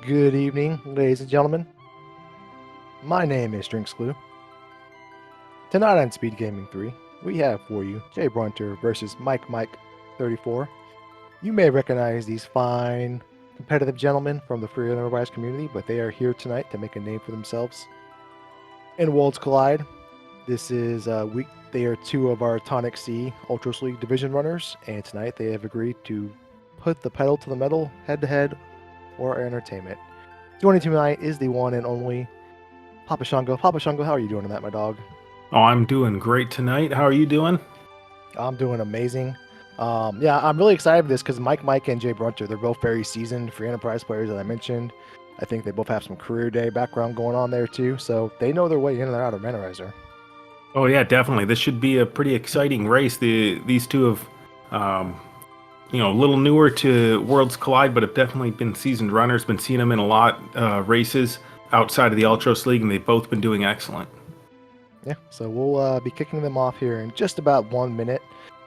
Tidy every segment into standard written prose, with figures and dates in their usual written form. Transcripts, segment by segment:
Good evening, ladies and gentlemen. My name is Drinks Glue. Tonight on Speed Gaming 3, we have for you Jay Brunter versus Mike 34. You may recognize these fine competitive gentlemen from the free enterprise community, but they are here tonight to make a name for themselves in Worlds Collide. This is they are two of our Tonic C Ultras League division runners, and tonight they have agreed to put the pedal to the metal head to head for our entertainment. Joining tonight is the one and only Papa Shango. Papa Shango, how are you doing tonight, my dog? Oh, I'm doing great tonight. How are you doing? I'm doing amazing. Yeah, I'm really excited for this because Mike, and Jay Brunter, they're both very seasoned free enterprise players, as I mentioned. I think they both have some career day background going on there too, so they know their way in and out of Randomizer. Oh yeah, definitely. This should be a pretty exciting race. These two have, a little newer to Worlds Collide, but have definitely been seasoned runners. Been seeing them in a lot races outside of the Ultros League, and they've both been doing excellent. Yeah, so we'll be kicking them off here in just about 1 minute.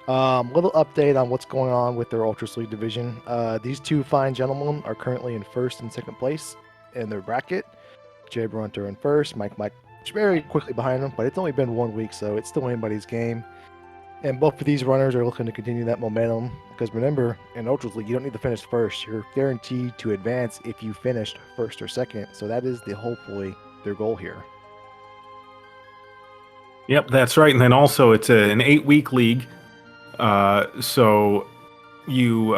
Little update on what's going on with their Ultras League division. These two fine gentlemen are currently in first and second place in their bracket. Jay Brunter in first, Mike very quickly behind him, but it's only been 1 week, so it's still anybody's game. And both of these runners are looking to continue that momentum because remember, in Ultras League, you don't need to finish first. You're guaranteed to advance if you finished first or second. So that is hopefully their goal here. Yep, that's right. And then also, it's an 8-week league, so you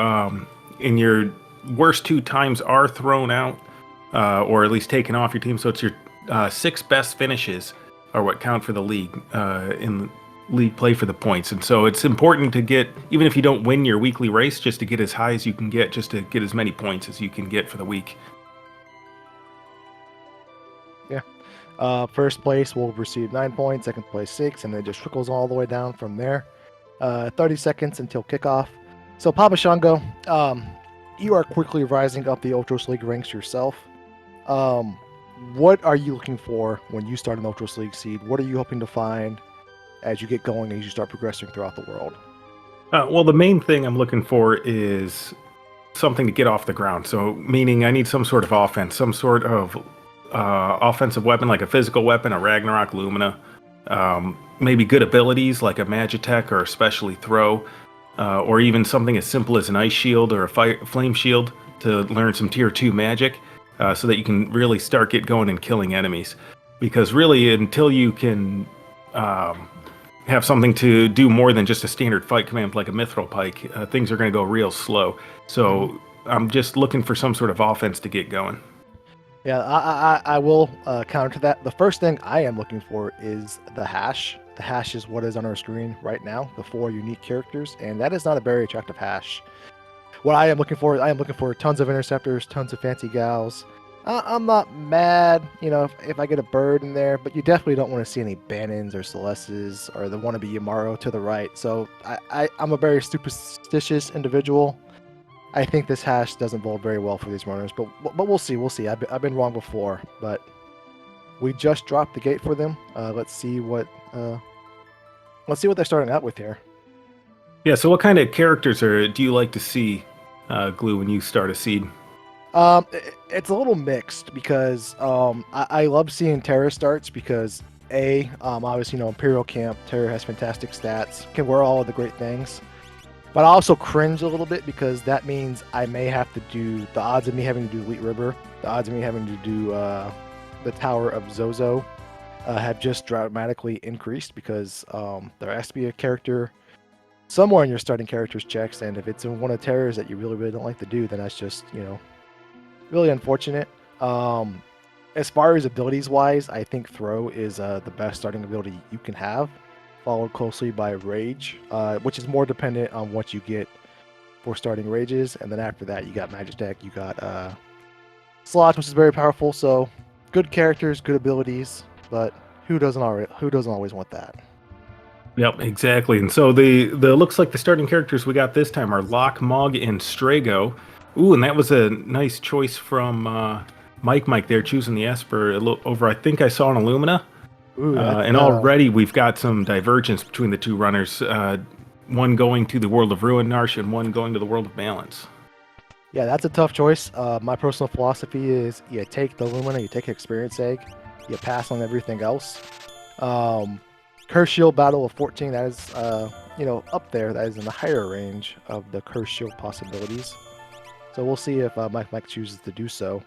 in your worst two times are thrown out, or at least taken off your team. So it's your 6 best finishes are what count for the league in league play for the points. And so it's important to get, even if you don't win your weekly race, just to get as high as you can get, just to get as many points as you can get for the week. Yeah. First place will receive 9 points, second place 6, and then it just trickles all the way down from there. 30 seconds until kickoff. So Papa Shango, you are quickly rising up the Ultras League ranks yourself. What are you looking for when you start an Ultras League seed? What are you hoping to find as you get going, as you start progressing throughout the world? Well, the main thing I'm looking for is something to get off the ground. So, meaning I need some sort of offense, some sort of offensive weapon, like a physical weapon, a Ragnarok Lumina, maybe good abilities like a Magitech or especially throw, or even something as simple as an ice shield or a flame shield to learn some tier 2 magic, so that you can really start get going and killing enemies. Because really, until you can have something to do more than just a standard fight command like a Mithril Pike, things are going to go real slow. So I'm just looking for some sort of offense to get going. Yeah, I will counter to that. The first thing I am looking for is the hash. The hash is what is on our screen right now, the 4 unique characters, and that is not a very attractive hash. What I am looking for is I am looking for tons of interceptors, tons of fancy gals. I'm not mad, if I get a bird in there, but you definitely don't want to see any Bannons or Celestes or the wannabe Yamaro to the right. So I'm a very superstitious individual. I think this hash doesn't bode very well for these runners, but we'll see. We'll see. I've been wrong before, but we just dropped the gate for them. Let's see what they're starting out with here. Yeah. So, what kind of characters do you like to see, Glue, when you start a seed? It's a little mixed because I love seeing Terra starts because obviously Imperial Camp Terra has fantastic stats, can wear all of the great things. But I also cringe a little bit because that means I may have to do the odds of me having to do Elite River, the odds of me having to do the Tower of Zozo have just dramatically increased because there has to be a character somewhere in your starting characters checks, and if it's in one of Terrors that you really don't like to do, then that's just really unfortunate. As far as abilities wise, I think Throw is the best starting ability you can have, followed closely by Rage, which is more dependent on what you get for starting Rages. And then after that, you got Magitech, you got Slots, which is very powerful. So good characters, good abilities, but who doesn't always want that? Yep, exactly. And so the looks like the starting characters we got this time are Locke, Mog, and Strago. Ooh, and that was a nice choice from Mike there, choosing the Esper over, I think I saw an Illumina. Ooh, And already we've got some divergence between the two runners. One going to the World of Ruin, Narsh, and one going to the World of Balance. Yeah, that's a tough choice. My personal philosophy is you take the Lumina, you take Experience Egg, you pass on everything else. Um, Curse Shield Battle of 14, that is, up there. That is in the higher range of the Curse Shield possibilities. So we'll see if Mike chooses to do so.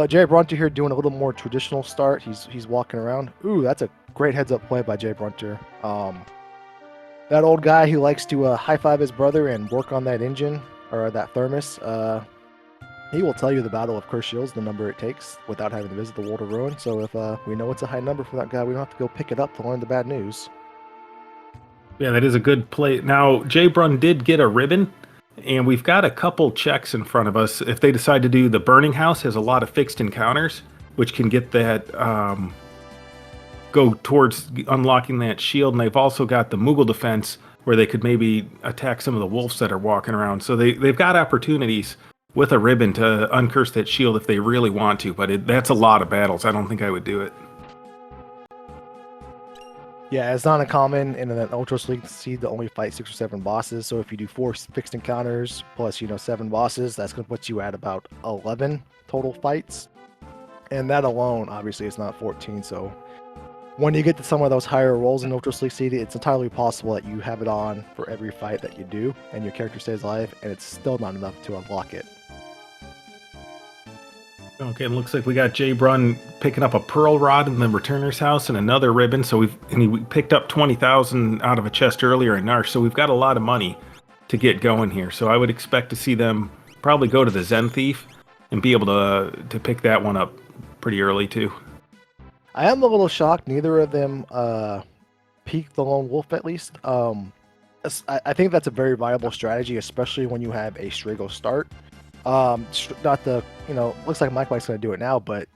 Jay Brunter here doing a little more traditional start. He's walking around. Ooh, that's a great heads-up play by Jay Brunter. That old guy who likes to high-five his brother and work on that engine, or that thermos, he will tell you the Battle of Curse Shields, the number it takes, without having to visit the World of Ruin. So if we know it's a high number for that guy, we don't have to go pick it up to learn the bad news. Yeah, that is a good play. Now, Jay Brun did get a ribbon, and we've got a couple checks in front of us. If they decide to do the Burning House, has a lot of fixed encounters, which can get that go towards unlocking that shield. And they've also got the Moogle defense, where they could maybe attack some of the wolves that are walking around. So they've got opportunities with a ribbon to uncurse that shield if they really want to, but that's a lot of battles. I don't think I would do it. Yeah, it's not uncommon in an Ultra League seed to only fight 6 or 7 bosses. So if you do 4 fixed encounters plus 7 bosses, that's going to put you at about 11 total fights. And that alone, obviously, it's not 14. So when you get to some of those higher rolls in Ultra League seed, it's entirely possible that you have it on for every fight that you do, and your character stays alive, and it's still not enough to unlock it. Okay, it looks like we got Jay Brun picking up a pearl rod in the returner's house and another ribbon. So we picked up 20,000 out of a chest earlier in Narsh. So we've got a lot of money to get going here. So I would expect to see them probably go to the Zen Thief and be able to pick that one up pretty early too. I am a little shocked neither of them peaked the Lone Wolf at least. I think that's a very viable strategy, especially when you have a Strago start. Not the, looks like Mike's going to do it now, but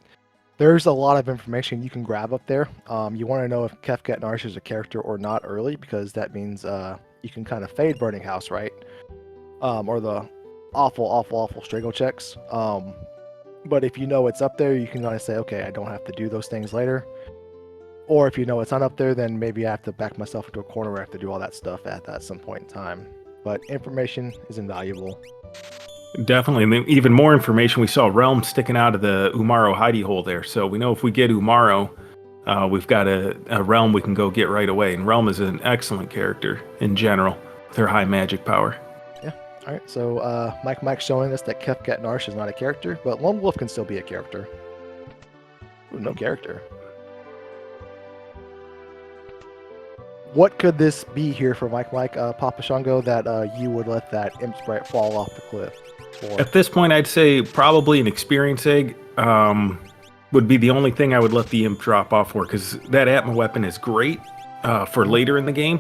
there's a lot of information you can grab up there. You want to know if Kefket Narsh is a character or not early, because that means you can kind of fade Burning House, right? Or the awful Strago checks. But if you know it's up there, you can kind of say, okay, I don't have to do those things later. Or if you know it's not up there, then maybe I have to back myself into a corner where I have to do all that stuff at some point in time. But information is invaluable. Definitely. And even more information, we saw Realm sticking out of the Umaro hidey hole there. So we know if we get Umaro, we've got a Realm we can go get right away. And Realm is an excellent character in general with her high magic power. Yeah. All right. So Mike's showing us that Kefket Narsh is not a character, but Lone Wolf can still be a character. Ooh, no character. What could this be here for Mike Papa Shango, that you would let that Imp Sprite fall off the cliff for? At this point, I'd say probably an Experience Egg would be the only thing I would let the Imp drop off for, because that Atma weapon is great for later in the game.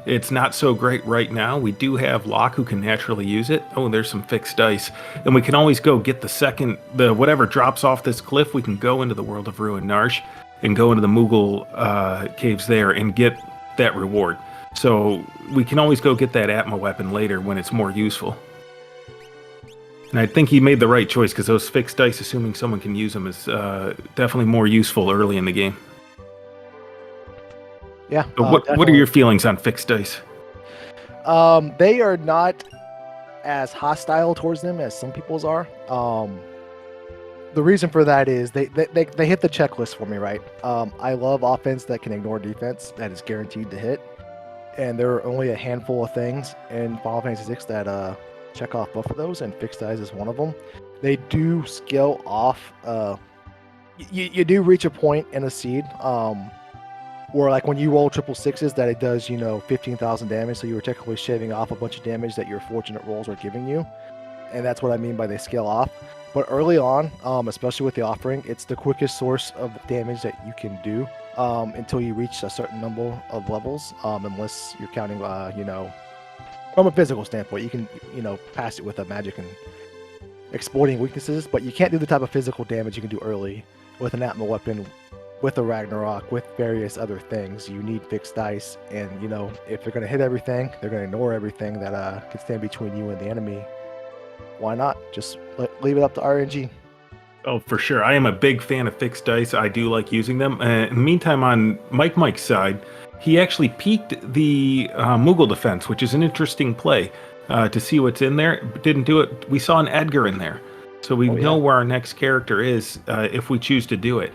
It's not so great right now. We do have Locke who can naturally use it. Oh, there's some fixed dice. And we can always go get the whatever drops off this cliff, we can go into the World of Ruin Narsh and go into the Moogle caves there and get that reward. So we can always go get that Atma weapon later when it's more useful. And I think he made the right choice, because those fixed dice, assuming someone can use them, is definitely more useful early in the game. Yeah. What are your feelings on fixed dice? They are not as hostile towards them as some people's are. The reason for that is they hit the checklist for me, right? I love offense that can ignore defense, that is guaranteed to hit. And there are only a handful of things in Final Fantasy VI that check off both of those, and fixed dice is one of them. They do scale off. You do reach a point in a seed where, like, when you roll 666s, that it does 15,000 damage, so you were technically shaving off a bunch of damage that your fortunate rolls are giving you, and that's what I mean by they scale off. But early on, especially with the offering, it's the quickest source of damage that you can do until you reach a certain number of levels, unless you're counting, from a physical standpoint. You can, pass it with a magic and exploiting weaknesses, but you can't do the type of physical damage you can do early with an Atma weapon, with a Ragnarok, with various other things. You need fixed dice, and, if they're going to hit everything, they're going to ignore everything that can stand between you and the enemy. Why not? Just leave it up to RNG. Oh, for sure. I am a big fan of fixed dice. I do like using them. In the meantime, on Mike's side, he actually peaked the Moogle defense, which is an interesting play. to see what's in there. But didn't do it. We saw an Edgar in there, so we know where our next character is if we choose to do it.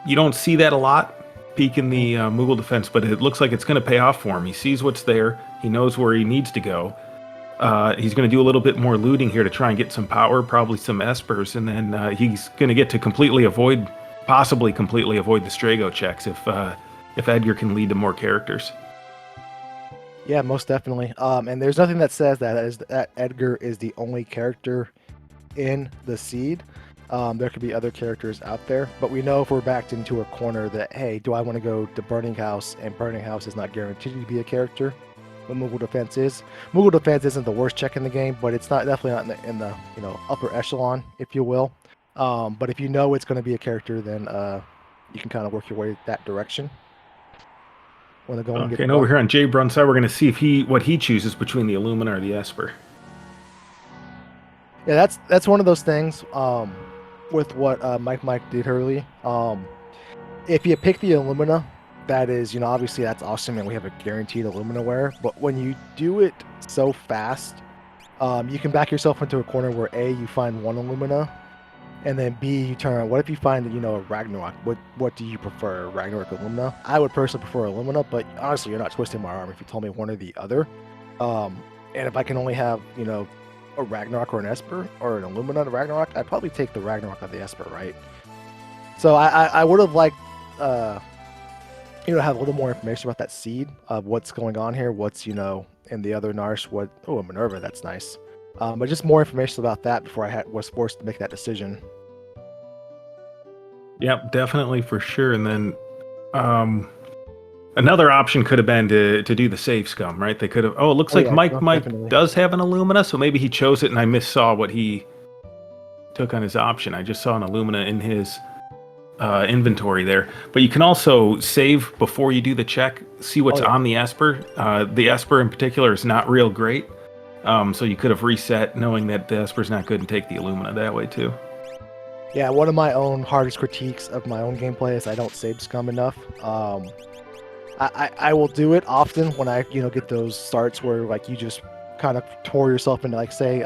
You don't see that a lot, peeking the Moogle defense, but it looks like it's going to pay off for him. He sees what's there. He knows where he needs to go. He's going to do a little bit more looting here to try and get some power, probably some espers, and then he's going to get to possibly completely avoid the Strago checks if Edgar can lead to more characters. Yeah, most definitely. And there's nothing that says that Edgar is the only character in the seed. There could be other characters out there, but we know if we're backed into a corner that, hey, do I want to go to Burning House? And Burning House is not guaranteed to be a character. What Moogle Defense is. Moogle Defense isn't the worst check in the game, but it's definitely not in the upper echelon, if you will. But if you know it's going to be a character, then you can kind of work your way that direction. And over here on Jay Brun's side, we're going to see what he chooses between the Illumina or the Esper. Yeah, that's one of those things with what Mike did early. If you pick the Illumina, that is, obviously that's awesome, and we have a guaranteed Illumina wear. But when you do it so fast, you can back yourself into a corner where A, you find one Illumina, and then B, you turn around. What if you find a Ragnarok? What do you prefer, Ragnarok or Illumina? I would personally prefer Illumina, but honestly, you're not twisting my arm if you told me one or the other. And if I can only have, a Ragnarok or an Esper, or an Illumina and a Ragnarok, I'd probably take the Ragnarok of the Esper, right? So I would have liked, have a little more information about that seed of what's going on here, what's, in the other Narsh, a Minerva, that's nice. But just more information about that before I was forced to make that decision. Yep, definitely, for sure. And then another option could have been to do the save scum, right? They could have. Oh, it looks like Mike definitely does have an Illumina, so maybe he chose it and I missaw what he took on his option. I just saw an Illumina in his inventory there. But you can also save before you do the check, see what's on the Esper. The Esper in particular is not real great. So you could have reset knowing that the Esper's not good and take the Illumina that way too. Yeah, one of my own hardest critiques of my own gameplay is I don't save scum enough. I will do it often when I get those starts where you just kind of tore yourself into, say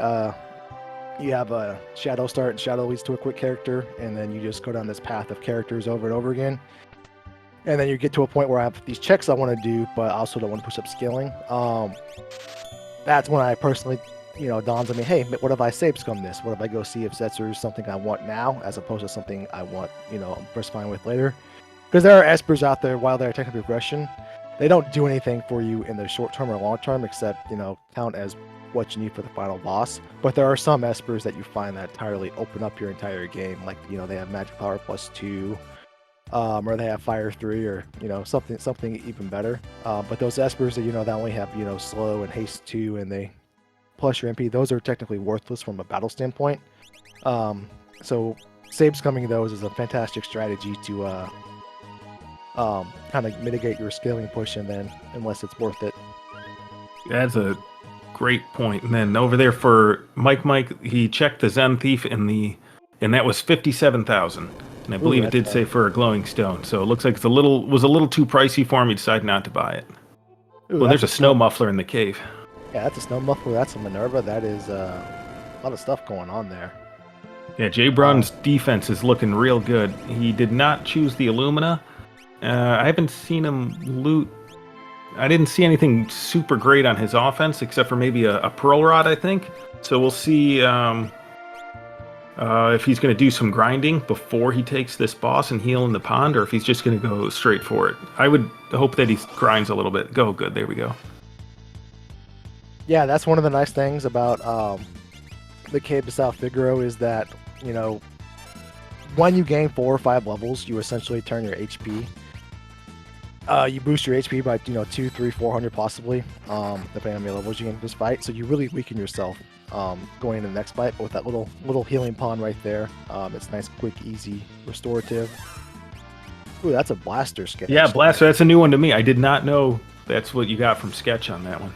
you have a shadow start and shadow leads to a quick character, and then you just go down this path of characters over and over again. And then you get to a point where I have these checks I want to do, but I also don't want to push up scaling. That's when I personally, dawns on me, hey, what if I save scum this? What if I go see if Setzer is something I want now, as opposed to something I want, I'm first fine with later? Because there are Espers out there, while they're technical progression, they don't do anything for you in the short term or long term, except, count as what you need for the final boss. But there are some Espers that you find that entirely open up your entire game. Like, they have Magic Power +2, or they have Fire 3, or, something even better. But those Espers that, that only have, Slow and Haste 2, and they plus your MP, those are technically worthless from a battle standpoint. So save scumming those is a fantastic strategy to kind of mitigate your scaling push, and then unless it's worth it. That's a great point. And then over there for Mike, he checked the Zen Thief and that was 57,000. And I believe it did say for a glowing stone. So it looks like was a little too pricey for him. He decided not to buy it. Well, there's a snow muffler in the cave. Yeah, that's a snow muffler. That's a Minerva. That is a lot of stuff going on there. Yeah, Jay Brun's defense is looking real good. He did not choose the Illumina. I haven't seen him loot. I didn't see anything super great on his offense, except for maybe a Pearl Rod, I think. So we'll see if he's going to do some grinding before he takes this boss and heal in the pond, or if he's just going to go straight for it. I would hope that he grinds a little bit. Go, good. There we go. Yeah, that's one of the nice things about the Cave of South Figaro is that, when you gain 4 or 5 levels, you essentially turn your HP. You boost your HP by 200, 300, 400 possibly, depending on how many levels you get in this fight. So you really weaken yourself going into the next fight. But with that little healing pond right there, it's nice, quick, easy, restorative. Ooh, that's a blaster sketch. Yeah, blaster. That's a new one to me. I did not know that's what you got from sketch on that one.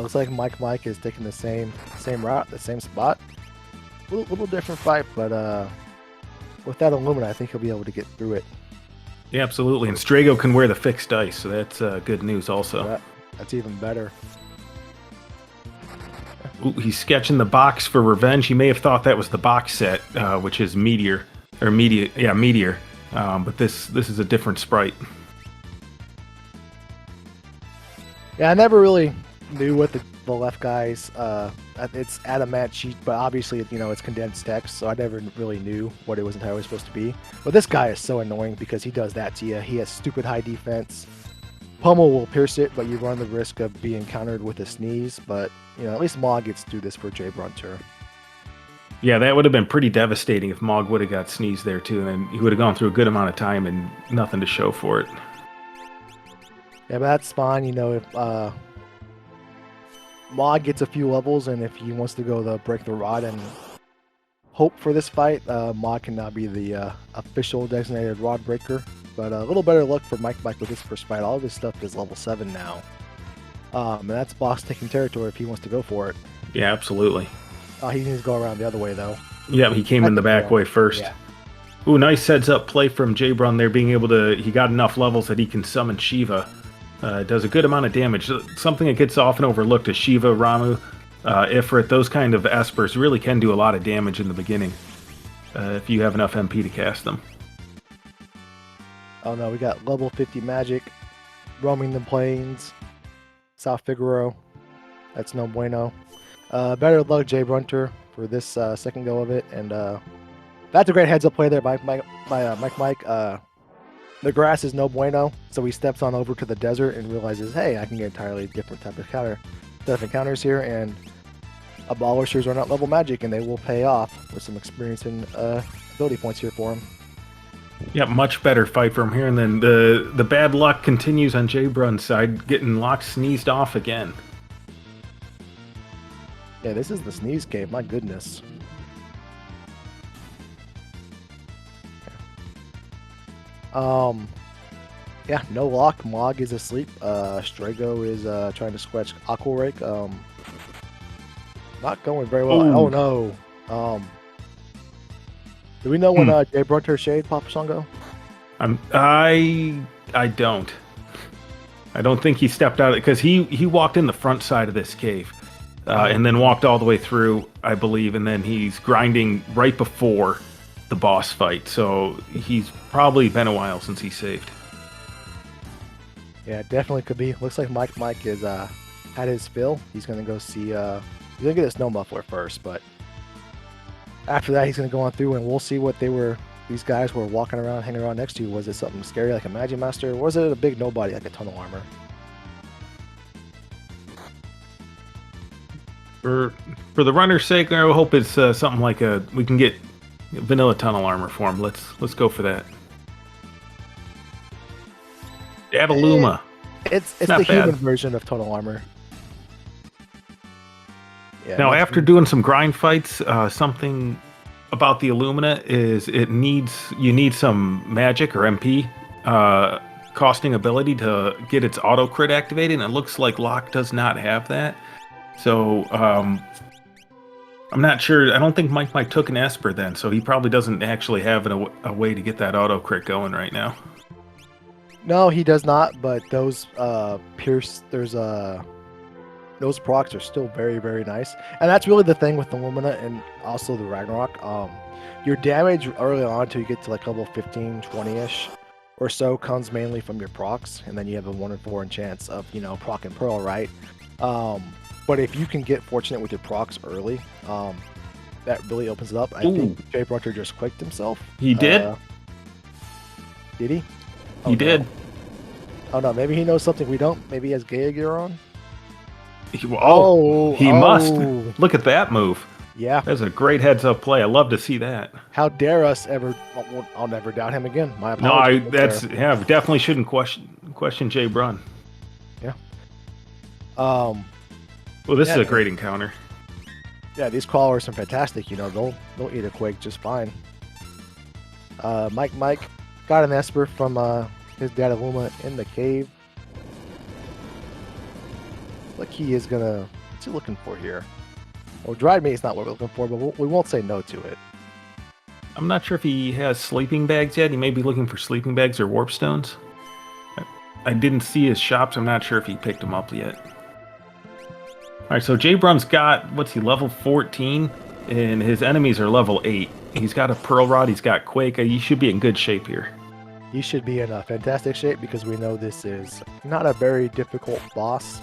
Looks like Mike is taking the same route, the same spot. Little different fight, but with that Illumina, I think he'll be able to get through it. Yeah, absolutely. And Strago can wear the fixed dice, so that's good news also. That's even better. Ooh, he's sketching the box for revenge. He may have thought that was the box set, which is Meteor. Or Meteor. Yeah, Meteor. But this is a different sprite. Yeah, I never really knew what the left guy's it's adamant sheet, but obviously it's condensed text, so I never really knew what it was entirely supposed to be. But this guy is so annoying because he does that to you. He has stupid high defense. Pummel will pierce it, but you run the risk of being countered with a sneeze. But at least Maw gets to do this for Jay Brunter. Yeah, that would have been pretty devastating if Mog would have got sneezed there too, and then he would have gone through a good amount of time and nothing to show for it. Yeah, but that's fine. If Maw gets a few levels, and if he wants to go the break the rod and hope for this fight, Maw can now be the official designated rod breaker. But a little better luck for Mike with this first fight. All of his stuff is level 7 now. And that's boss taking territory if he wants to go for it. Yeah, absolutely. He needs to go around the other way, though. Yeah, he came in the back way first. Yeah. Ooh, nice heads up play from Jbrun there, being able to... He got enough levels that he can summon Shiva. Does a good amount of damage. Something that gets often overlooked is Shiva, Ramu, Ifrit. Those kind of espers really can do a lot of damage in the beginning if you have enough MP to cast them. Oh no, we got level 50 magic roaming the plains. South Figaro. That's no bueno. Better luck, Jay Brunter, for this second go of it. And that's a great heads up play there by Mike. The grass is no bueno, so he steps on over to the desert and realizes, hey, I can get entirely different type of encounters here, and abolishers are not level magic, and they will pay off with some experience and ability points here for him. Yeah, much better fight from here, and then the bad luck continues on Jbrun's side, getting locked sneezed off again. Yeah, this is the sneeze cave, my goodness. Yeah, no lock. Mog is asleep. Strago is trying to scratch Aquarake. Not going very well. Ooh. Oh no. Do we know when Jay Brunter Shade Papa Songo? I don't. I don't think he stepped out because he walked in the front side of this cave, and then walked all the way through, I believe, and then he's grinding right before the boss fight. So he's probably been a while since he saved. Yeah, definitely could be. Looks like Mike is had his fill. He's gonna go see. He's gonna get a snow muffler first, but after that, he's gonna go on through, and we'll see what these guys were walking around, hanging around next to. Was it something scary like a Magic Master, or was it a big nobody like a Tunnel Armor? For the runner's sake, I hope it's something like we can get vanilla Tunnel Armor for him. Let's go for that. Avaluma. It's the not human bad. version of Tunnel Armor. Yeah, Now, after doing some grind fights, something about the Illumina is you need some magic or MP costing ability to get its auto crit activated, and it looks like Locke does not have that. So I'm not sure. I don't think Mike took an Esper then, so he probably doesn't actually have a way to get that auto crit going right now. No, he does not. But those those procs are still very, very nice, and that's really the thing with the Illumina and also the Ragnarok. Your damage early on until you get to like level 15, 20-ish or so comes mainly from your procs, and then you have a 1 in 4 chance of proc and pearl, right? But if you can get fortunate with your procs early, that really opens it up. I think Jay Brunter just quicked himself. He did? Did he? He did. Oh no, maybe he knows something we don't. Maybe he has Gaia gear on. He must. Look at that move. Yeah. That's a great heads-up play. I love to see that. How dare us ever... I'll never doubt him again. My No, apologies. we definitely shouldn't question Jay Brun. Yeah. Well, this is a great encounter. Yeah, these crawlers are fantastic. They'll eat a quake just fine. Mike got an Esper from his dad Illuma in the cave. Like he is gonna... What's he looking for here? Well, dried meat is not what we're looking for, but we won't say no to it. I'm not sure if he has sleeping bags yet. He may be looking for sleeping bags or warp stones. I didn't see his shops. I'm not sure if he picked them up yet. All right, so Jay Brun's got, what's he, level 14? And his enemies are level 8. He's got a Pearl Rod, he's got Quake. He should be in good shape here. He should be in a fantastic shape because we know this is not a very difficult boss.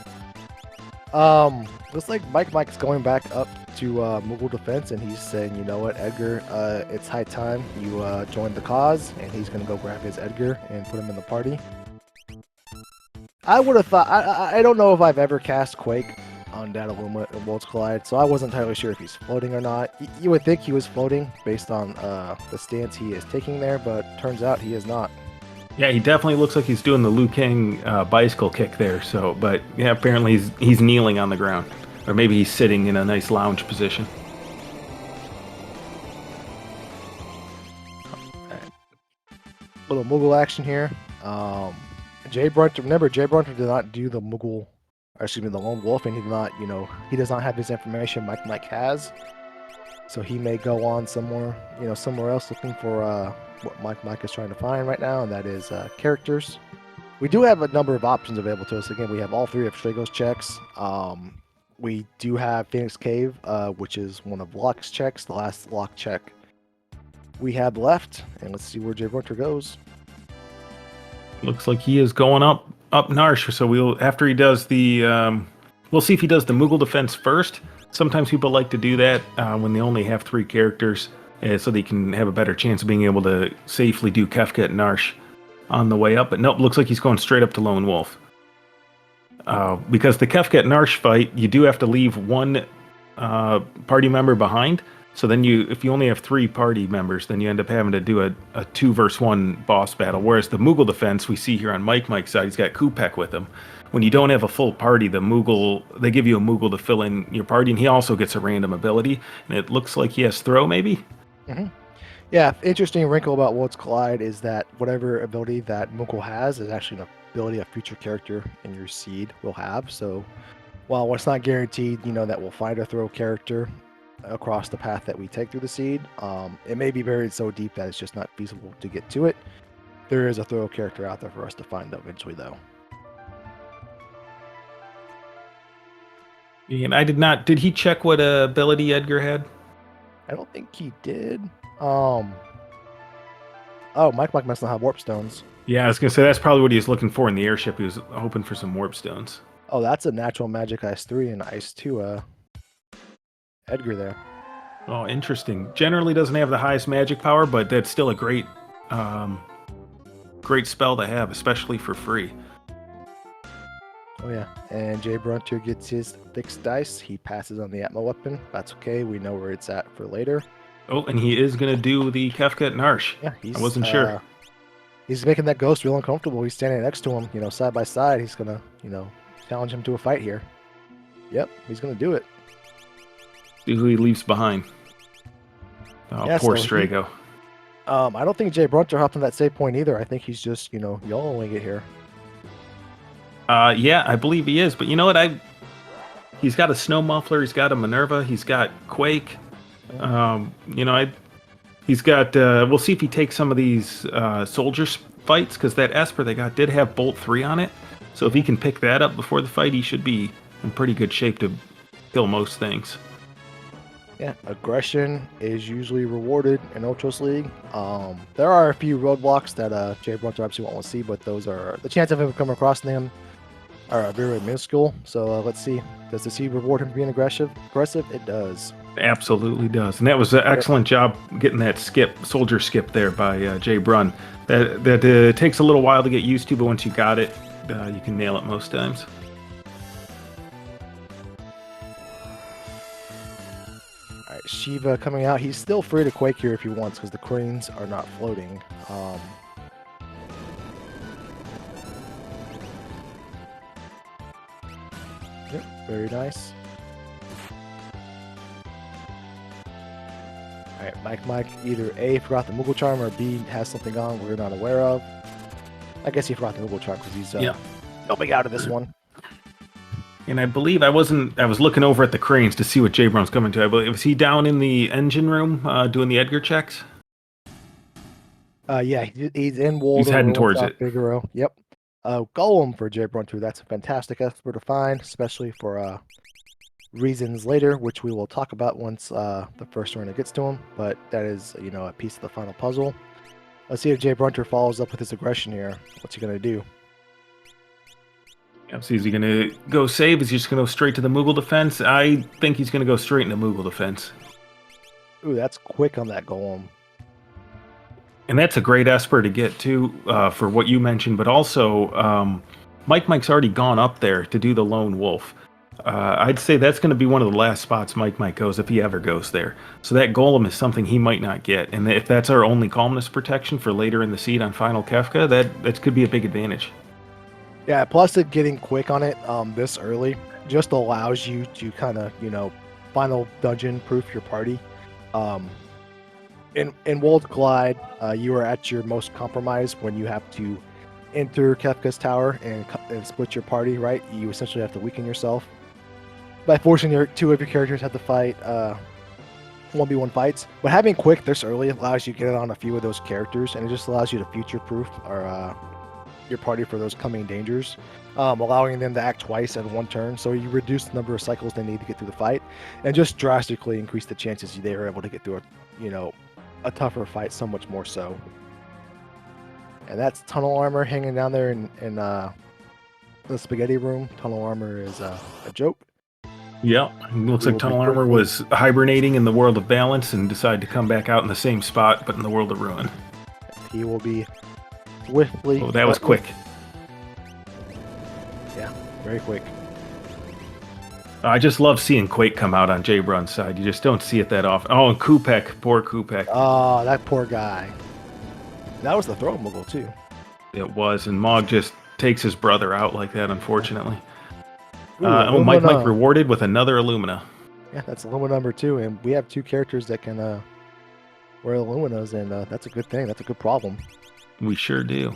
Looks like Mike's going back up to Moogle Defense, and he's saying, you know what, Edgar, it's high time you join the cause, and he's gonna go grab his Edgar and put him in the party. I would have thought, I don't know if I've ever cast Quake on Data Luma and Worlds Collide, so I wasn't entirely sure if he's floating or not. You would think he was floating based on the stance he is taking there, but turns out he is not. Yeah, he definitely looks like he's doing the Liu Kang bicycle kick there. So, but yeah, apparently he's kneeling on the ground, or maybe he's sitting in a nice lounge position. Little Moogle action here. Jay Brunter, remember Jay Brunter did not do the Moogle, or excuse me, the Lone Wolf, and he did not, he does not have his information Mike has. So he may go on somewhere else looking for what Mike is trying to find right now, and that is characters. We do have a number of options available to us. Again, we have all three of Strago's checks. We do have Phoenix Cave, which is one of Locke's checks, the last Locke check we have left. And let's see where Jay Brunter goes. Looks like he is going up Narsh. So we'll, after he does the, we'll see if he does the Moogle Defense first. Sometimes people like to do that when they only have 3 characters, so they can have a better chance of being able to safely do Kefka and Narsh on the way up. But nope, looks like he's going straight up to Lone Wolf. Because the Kefka and Narsh fight, you do have to leave one party member behind. So then if you only have 3 party members, then you end up having to do a 2 versus 1 boss battle. Whereas the Moogle Defense, we see here on Mike's side, he's got Kupek with him. When you don't have a full party, they give you a Moogle to fill in your party, and he also gets a random ability. And it looks like he has Throw, maybe? Mm-hmm. Yeah, interesting wrinkle about Worlds Collide is that whatever ability that Moogle has is actually an ability a future character in your seed will have. So while it's not guaranteed, that we'll find a Throw character across the path that we take through the seed, it may be buried so deep that it's just not feasible to get to it. There is a Throw character out there for us to find eventually, though. And I did not. Did he check what ability Edgar had? I don't think he did. Oh, Mike must not have warp stones. Yeah, I was gonna say that's probably what he was looking for in the airship. He was hoping for some warp stones. Oh, that's a natural magic Ice 3 and Ice 2 Edgar there. Oh, interesting. Generally doesn't have the highest magic power, but that's still a great spell to have, especially for free. Oh yeah, and Jay Brunter gets his fixed dice. He passes on the Atmo weapon. That's okay. We know where it's at for later. Oh, and he is going to do the Kefka and Narsh. Yeah, I wasn't sure. He's making that ghost real uncomfortable. He's standing next to him, side by side. He's going to, challenge him to a fight here. Yep, he's going to do it. See who he leaves behind. Oh, yeah, poor Strago. I don't think Jay Brunter helped him that save point either. I think he's just, YOLOing it here. Yeah, I believe he is. But you know what? He's got a Snow Muffler. He's got a Minerva. He's got Quake. He's got. We'll see if he takes some of these soldier fights, because that Esper they got did have Bolt 3 on it. So if he can pick that up before the fight, he should be in pretty good shape to kill most things. Yeah, aggression is usually rewarded in Ultros League. There are a few roadblocks that Jay Brunter obviously won't see, but those are the chance of him coming across them are very minuscule. So let's see. Does the seed reward him for being aggressive? It does. Absolutely does. And that was an excellent job getting that soldier skip there by Jay Brun. That takes a little while to get used to, but once you got it, you can nail it most times. All right, Shiva coming out. He's still free to Quake here if he wants, because the cranes are not floating. Yep, very nice. Alright, Mike either A, forgot the Moogle Charm, or B, has something on we're not aware of. I guess he forgot the Moogle Charm because he's helping out of this one. And I believe I was looking over at the cranes to see what Jay Brown's coming to. I believe, was he down in the engine room doing the Edgar checks? Yeah, he's in Waldo. He's heading towards it. Figaro. Yep. Golem for Jay Brunter. That's a fantastic esper to find, especially for reasons later, which we will talk about once the first runner gets to him. But that is, a piece of the final puzzle. Let's see if Jay Brunter follows up with his aggression here. What's he going to do? Yep, so is he going to go save? Is he just going to go straight to the Moogle defense? I think he's going to go straight into Moogle defense. Ooh, that's quick on that Golem. And that's a great Esper to get to for what you mentioned, but also Mike's already gone up there to do the Lone Wolf. I'd say that's going to be one of the last spots Mike goes if he ever goes there. So that Golem is something he might not get. And if that's our only calmness protection for later in the seed on Final Kefka, that could be a big advantage. Yeah, plus it getting quick on it this early just allows you to kind of, final dungeon proof your party. In Wold Glide, you are at your most compromised when you have to enter Kefka's tower and split your party, right? You essentially have to weaken yourself by forcing two of your characters have to fight 1v1 fights. But having quick this early allows you to get on a few of those characters, and it just allows you to future-proof your party for those coming dangers, allowing them to act twice in one turn. So you reduce the number of cycles they need to get through the fight, and just drastically increase the chances they are able to get through a tougher fight so much more so. And that's tunnel armor hanging down there in the spaghetti room. Tunnel armor is a joke. Yeah, it looks like Tunnel Armor was hibernating in the World of Balance and decided to come back out in the same spot, but in the World of Ruin. He will be swiftly... Oh, that was quick. Yeah, very quick. I just love seeing Quake come out on Jay Brun's side. You just don't see it that often. Oh, and Kupek, poor Kupek. Oh, that poor guy. That was the throw Moogle, too. It was, and Mog just takes his brother out like that, unfortunately. Ooh, Mike rewarded with another Illumina. Yeah, that's Illumina number 2, and we have 2 characters that can wear Illuminas, and that's a good thing. That's a good problem. We sure do.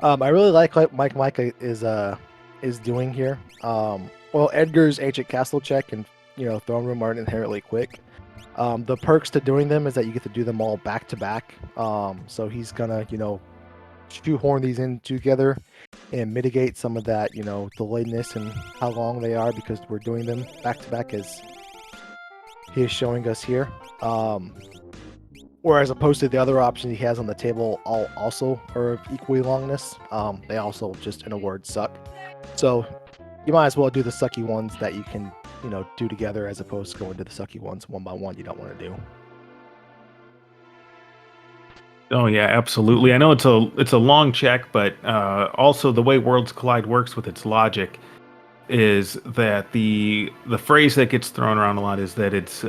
I really like what Mike is doing here. Well, Edgar's Ancient Castle check and Throne Room aren't inherently quick. The perks to doing them is that you get to do them all back to back. So he's gonna shoehorn these in together and mitigate some of that delayedness and how long they are because we're doing them back to back as he is showing us here. Whereas opposed to the other options he has on the table all also are of equally longness. They also just in a word suck. So you might as well do the sucky ones that you can do together as opposed to going to the sucky ones one by one you don't want to do. Oh yeah, absolutely. I know it's a long check, but also the way Worlds Collide works with its logic is that the phrase that gets thrown around a lot is that it's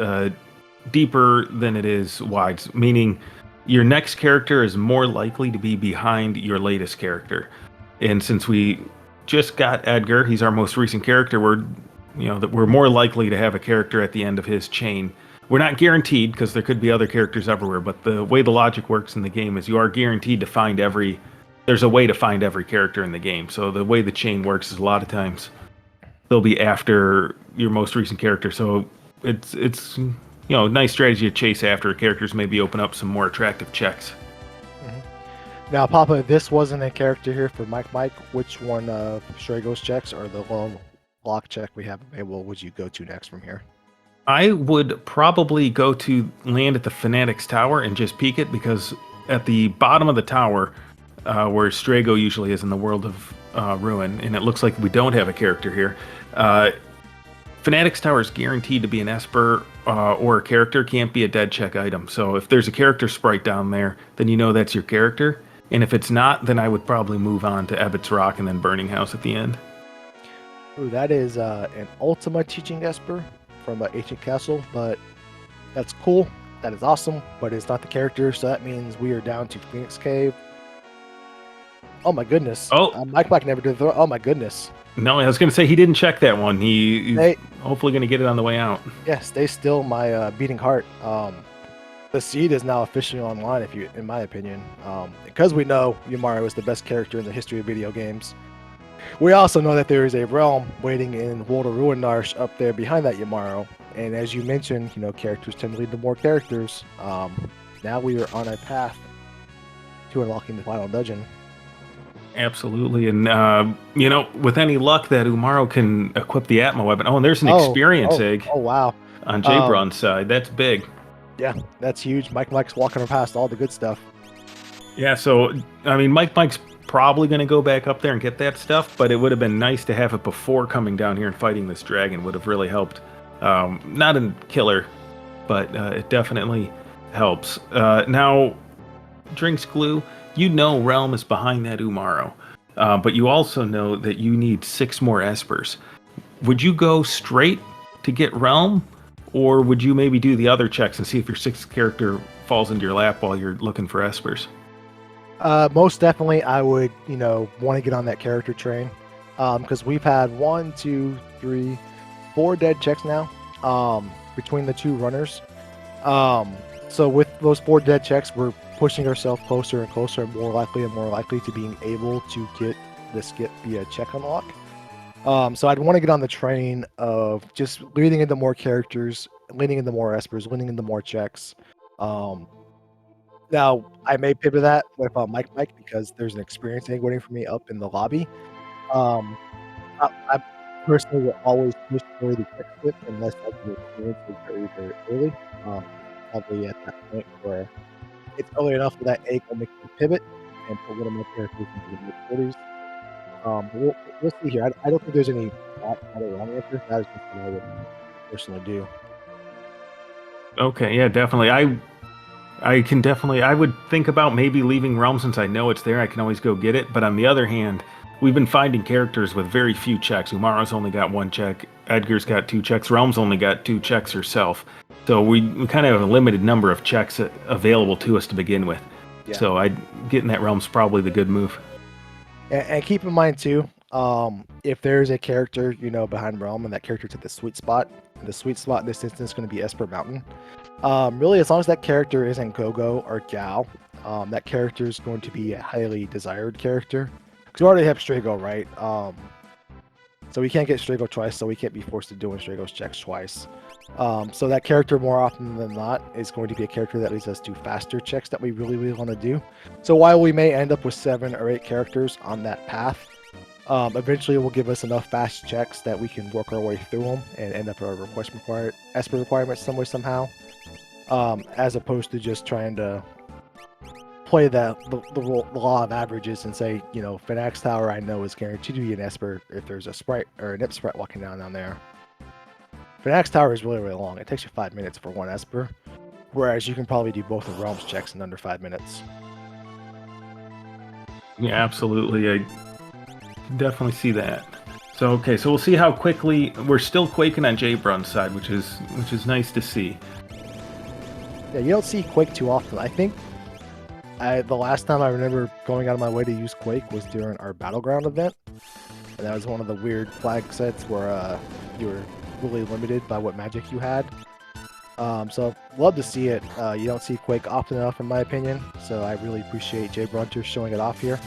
deeper than it is wide, meaning your next character is more likely to be behind your latest character. And since we just got Edgar, he's our most recent character, we're more likely to have a character at the end of his chain. We're not guaranteed because there could be other characters everywhere, but the way the logic works in the game is you are guaranteed to find there's a way to find every character in the game. So the way the chain works is a lot of times they'll be after your most recent character. So it's a nice strategy to chase after characters, maybe open up some more attractive checks. Mm-hmm. Now, Papa, if this wasn't a character here for Mike, which one of Strago's checks or the long lock check we have available would you go to next from here? I would probably go to land at the Fanatic's Tower and just peek it, because at the bottom of the tower, where Strago usually is in the World of Ruin, and it looks like we don't have a character here, Fanatic's Tower is guaranteed to be an Esper or a character, can't be a dead check item. So if there's a character sprite down there, then that's your character. And if it's not, then I would probably move on to Ebbett's Rock and then Burning House at the end. Ooh, that is an Ultima teaching Esper from Ancient Castle, but that's cool. That is awesome, but it's not the character, so that means we are down to Phoenix Cave. Oh my goodness. Oh, Mike never did throw. Oh my goodness. No, I was going to say he didn't check that one. He's hopefully going to get it on the way out. Yeah, stay still, my beating heart. The seed is now officially online, in my opinion, because we know Yamaru is the best character in the history of video games. We also know that there is a realm waiting in World of Ruin Narsh up there behind that Yamaru. And as you mentioned, characters tend to lead to more characters. Now we are on a path to unlocking the final dungeon. Absolutely, and with any luck, that Umaro can equip the Atma weapon. Oh, and there's an Oh, experience oh, egg oh, wow. on Um, Jabron's side. That's big. yeah, that's huge. Mike's walking past all the good stuff. Yeah, so I mean, Mike's probably going to go back up there and get that stuff, but it would have been nice to have it before coming down here and fighting this dragon. Would have really helped. Not a killer, but it definitely helps. Now, Drinks Glue, you know Realm is behind that Umaro, but you also know that you need 6 more Espers. Would you go straight to get Realm, or would you maybe do the other checks and see if your 6th character falls into your lap while you're looking for Espers? Most definitely, I would, want to get on that character train, because we've had 1, 2, 3, 4 dead checks now, between the 2 runners. So with those 4 dead checks, we're pushing ourselves closer and closer, and more likely to being able to get the skip via check unlock. So I'd want to get on the train of just leading into more characters, leading into more espers, leading into more checks. Um, Now I may pivot that with Mike because there's an experience egg waiting for me up in the lobby. Um, I personally will always push for the check skip unless I can experience it very, very early. Probably at that point where it's early enough that egg will make me pivot and put one of my characters into the mid-40s. But we'll see here. I don't think there's any right or wrong answer. That is just what I would personally do. Okay, yeah, definitely. I would think about maybe leaving Realm since I know it's there. I can always go get it. But on the other hand, we've been finding characters with very few checks. Umaro's only got 1 check. Edgar's got 2 checks. Realm's only got 2 checks herself. So we kind of have a limited number of checks available to us to begin with. Yeah. So getting that Realm's probably the good move. And keep in mind too, if there's a character behind Realm and that character's at the sweet spot, and the sweet spot in this instance is going to be Esper Mountain. Really, as long as that character isn't Gogo or Gal, that character is going to be a highly desired character. Because we already have Strago, right? So we can't get Strago twice, so we can't be forced to doing Strago's checks twice. So that character, more often than not, is going to be a character that leads us to faster checks that we really, really want to do. So while we may end up with 7 or 8 characters on that path, eventually it will give us enough fast checks that we can work our way through them and end up at our Esper requirements some way, somehow. As opposed to just trying to play the law of averages and say, Finax Tower I know is guaranteed to be an Esper if there's a sprite or an Ip sprite walking down there. Finax Tower is really, really long. It takes you 5 minutes for 1 Esper, whereas you can probably do both of Realms checks in under 5 minutes. Yeah, absolutely. I definitely see that. So okay, so we'll see how quickly we're still quaking on Jabron's side, which is nice to see. Yeah, you don't see Quake too often. I think the last time I remember going out of my way to use Quake was during our Battleground event. And that was one of the weird flag sets where you were really limited by what magic you had. So love to see it. You don't see Quake often enough, in my opinion. So I really appreciate Jay Brunter showing it off here.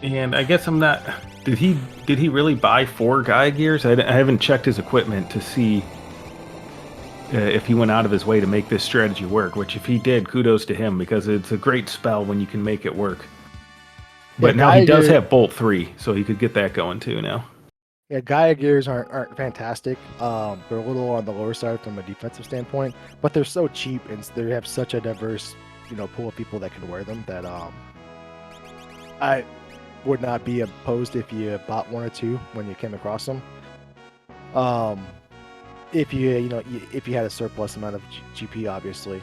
And I guess I'm not. Did he really buy 4 Gaia gears? I haven't checked his equipment to see if he went out of his way to make this strategy work. Which, if he did, kudos to him because it's a great spell when you can make it work. But Yeah, now he does have Bolt 3, so he could get that going too now. Yeah, Gaia gears aren't fantastic. They're a little on the lower side from a defensive standpoint, but they're so cheap and they have such a diverse, pool of people that can wear them that I would not be opposed if you bought 1 or 2 when you came across them. If if you had a surplus amount of GP, obviously.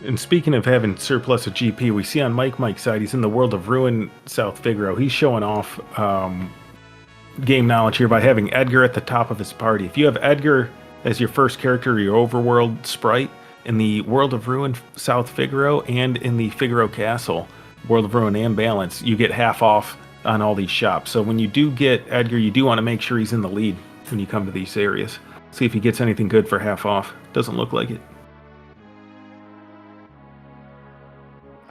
And speaking of having surplus of GP, we see on Mike's side, he's in the World of Ruin South Figaro. He's showing off game knowledge here by having Edgar at the top of his party. If you have Edgar as your first character, your overworld sprite, in the World of Ruin South Figaro and in the Figaro Castle, World of Ruin and Balance, you get half off on all these shops. So when you do get Edgar, you do want to make sure he's in the lead when you come to these areas. See if he gets anything good for half off. Doesn't look like it.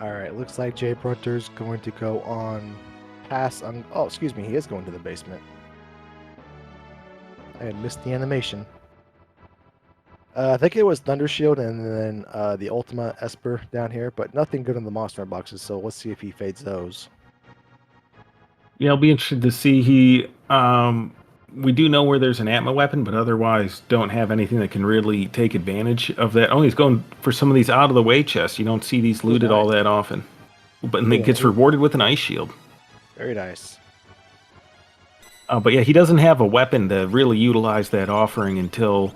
Alright, looks like Jay Brunter's going to go on pass on. Oh, excuse me, he is going to the basement. I had missed the animation. I think it was Thunder Shield and then the Ultima Esper down here, but nothing good in the monster boxes. So let's see if he fades those. Yeah, I'll be interested to see. We do know where there's an Atma weapon, but otherwise don't have anything that can really take advantage of that. Oh, he's going for some of these out of the way chests. You don't see these Ooh, looted all nice. that often. But and it Ooh, gets rewarded with an ice shield. very nice. But yeah, he doesn't have a weapon to really utilize that offering until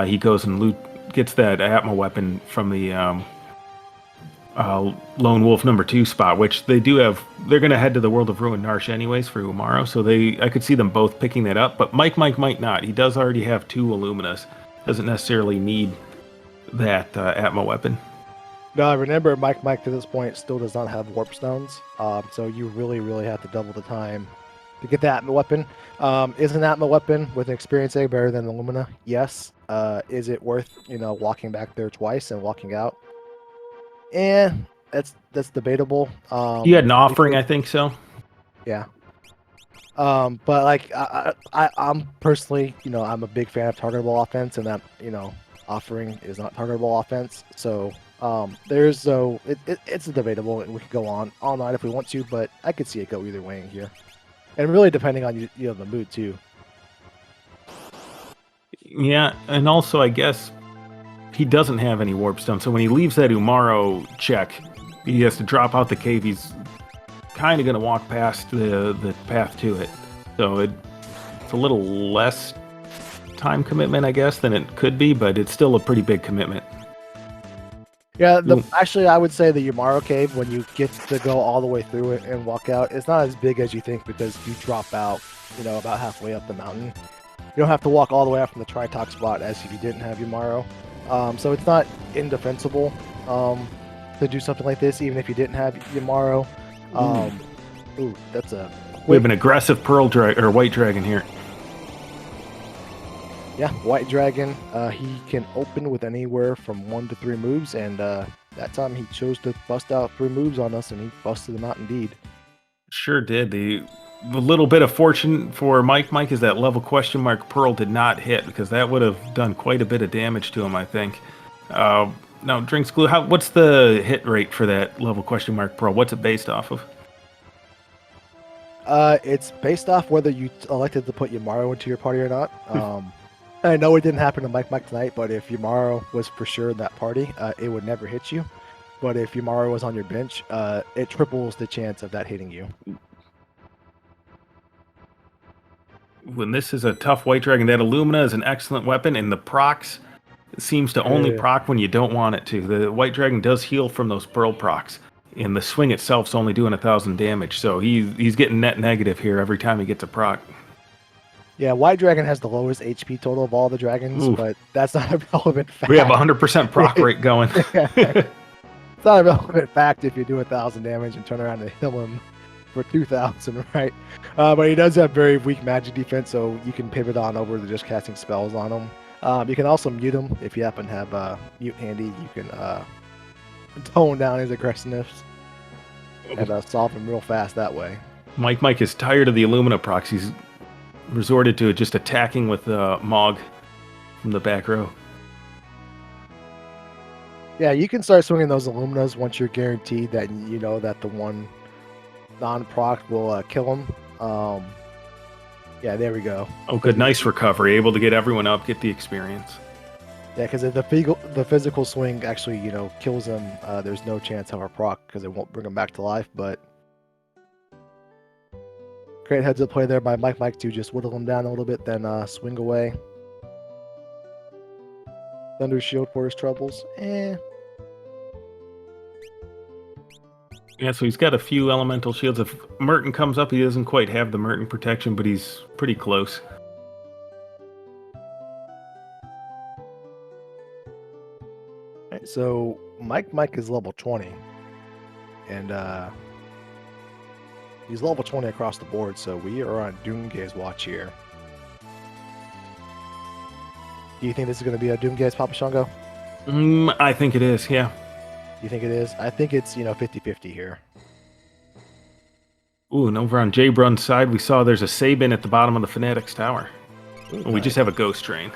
he goes and gets that Atma weapon from the Lone Wolf #2 spot, which they do have. They're going to head to the World of Ruin Narsh anyways for Umaro, so I could see them both picking that up. But Mike might not. He does already have 2 Illuminas. Doesn't necessarily need that Atma weapon. No, I remember Mike to this point still does not have warp stones. So you really have to double the time to get the Atma weapon. Is an Atma weapon with an experience A better than Illumina? Yes. Is it worth walking back there twice and walking out? Eh, that's debatable. You had an offering, I think so. Yeah. But like I'm personally, I'm a big fan of targetable offense, and that offering is not targetable offense. So it's debatable, and we could go on all night if we want to, but I could see it go either way in here, and really depending on the mood too. Yeah, and also I guess he doesn't have any warp stone, so when he leaves that Umaro check, he has to drop out the cave. He's kind of going to walk past the path to it, so it's a little less time commitment, I guess, than it could be, but it's still a pretty big commitment. Yeah, actually, I would say the Umaro cave, when you get to go all the way through it and walk out, it's not as big as you think because you drop out, about halfway up the mountain. You don't have to walk all the way up from the Tritox spot as if you didn't have Umaro. So it's not indefensible to do something like this, even if you didn't have Umaro. Ooh, that's a quick... We have an aggressive white dragon here. Yeah, white dragon. He can open with anywhere from 1 to 3 moves, and that time he chose to bust out 3 moves on us, and he busted them out indeed. Sure did. The little bit of fortune for Mike is that level ? Pearl did not hit, because that would have done quite a bit of damage to him, I think. Now, Drinks Glue, what's the hit rate for that level ? Pearl? What's it based off of? It's based off whether you elected to put Umaro into your party or not. I know it didn't happen to Mike tonight, but if Umaro was for sure in that party, it would never hit you. But if Umaro was on your bench, it triples the chance of that hitting you. When this is a tough white dragon, that Illumina is an excellent weapon, and the procs seems to only proc when you don't want it to. The white dragon does heal from those pearl procs, and the swing itself's only doing 1,000 damage, so he's getting net negative here every time he gets a proc. Yeah, white dragon has the lowest HP total of all the dragons, but that's not a relevant fact. We have 100% proc rate going. It's not a relevant fact if you do 1,000 damage and turn around and heal him for 2,000, right? But he does have very weak magic defense, so you can pivot on over to just casting spells on him. You can also mute him if you happen to have mute handy. You can tone down his aggressiveness and solve him real fast that way. Mike is tired of the Illumina procs. He's resorted to just attacking with Mog from the back row. Yeah, you can start swinging those Illuminas once you're guaranteed that that the one non-proc will kill him. Yeah, there we go. Oh, good. Nice recovery. Able to get everyone up, get the experience. Yeah, because if the physical swing actually, kills him, there's no chance of a proc because it won't bring him back to life. But great heads up play there by Mike to just whittle him down a little bit, then swing away. Thunder Shield for his troubles. Yeah, so he's got a few elemental shields. If Merton comes up, he doesn't quite have the Merton protection, but he's pretty close. Right, so Mike is level 20. And he's level 20 across the board, so we are on Doomgaze watch here. Do you think this is going to be a Doomgaze Papa Shango? I think it is, yeah. You think it is? I think it's 50-50 here. Ooh, and over on Jay Brun's side, we saw there's a Sabin at the bottom of the Fanatics Tower. Ooh, and we just have a Ghost Train.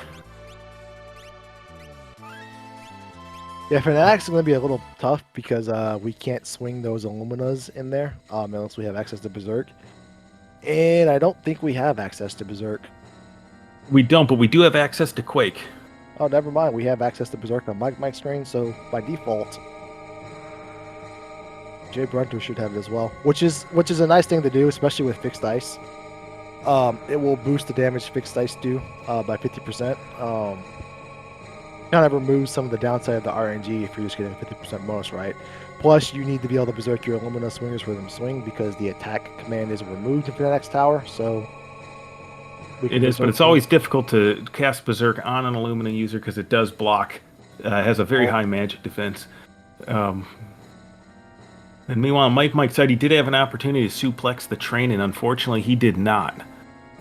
Yeah, Fanatic's going to be a little tough because we can't swing those Illuminas in there unless we have access to Berserk. And I don't think we have access to Berserk. We don't, but we do have access to Quake. Oh, never mind. We have access to Berserk on Mike's screen, so by default, Jay Brunter should have it as well, which is a nice thing to do, especially with fixed ice. It will boost the damage fixed ice do by 50%. Kind of removes some of the downside of the RNG if you're just getting 50% bonus, right? Plus, you need to be able to berserk your Illumina swingers for them to swing because the attack command is removed in Fnatic's tower, so... It is, but it's always difficult to cast Berserk on an Illumina user because it does block. It has a very high magic defense. And meanwhile, Mike said he did have an opportunity to suplex the train, and unfortunately he did not.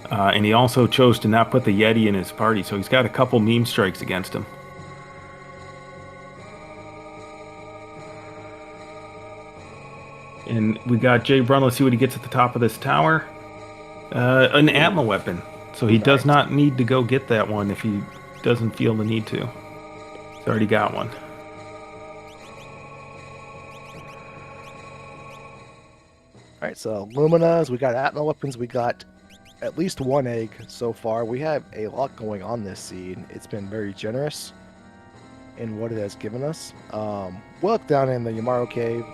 And he also chose to not put the Yeti in his party, so he's got a couple meme strikes against him. And we got Jay Brun. Let's see what he gets at the top of this tower. An Atma weapon. So he does not need to go get that one if he doesn't feel the need to. He's already got one. Alright, so Luminas, we got Atma weapons, we got at least one egg so far. We have a lot going on this seed. It's been very generous in what it has given us. We'll look down in the Yamaro cave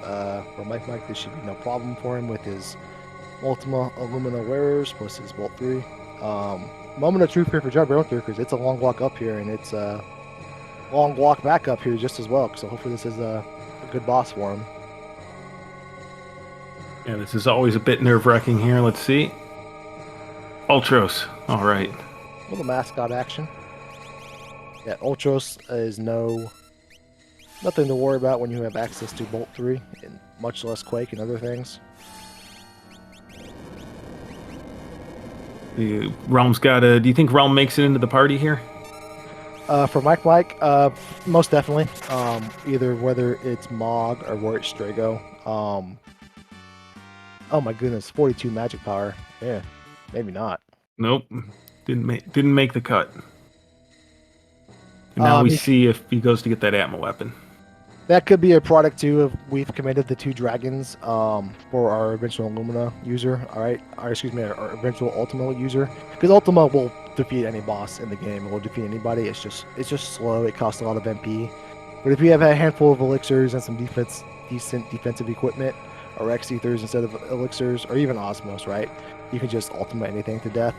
for Mike. This should be no problem for him with his Ultima Illumina wearers plus his Bolt 3. Moment of truth here for John Brownthrough because it's a long walk up here and it's a long walk back up here just as well. So hopefully this is a good boss for him. Yeah, this is always a bit nerve-wracking here. Let's see. Ultros. All right. A little mascot action. Yeah, Ultros is nothing to worry about when you have access to Bolt 3, and much less Quake and other things. The Realm's got a... Do you think Realm makes it into the party here? For Mike, most definitely. Either whether it's Mog or where it's Strago. Oh my goodness, 42 magic power. Yeah, maybe not. Nope, didn't make the cut. And now we see if he goes to get that Atma weapon. That could be a product too if we've committed the 2 dragons for our eventual Illumina user. All right, or excuse me, our eventual Ultima user, because Ultima will defeat any boss in the game. It will defeat anybody. It's just slow. It costs a lot of MP. But if you have a handful of elixirs and some decent defensive equipment, or X ethers instead of elixirs, or even Osmos, right? You can just Ultima anything to death.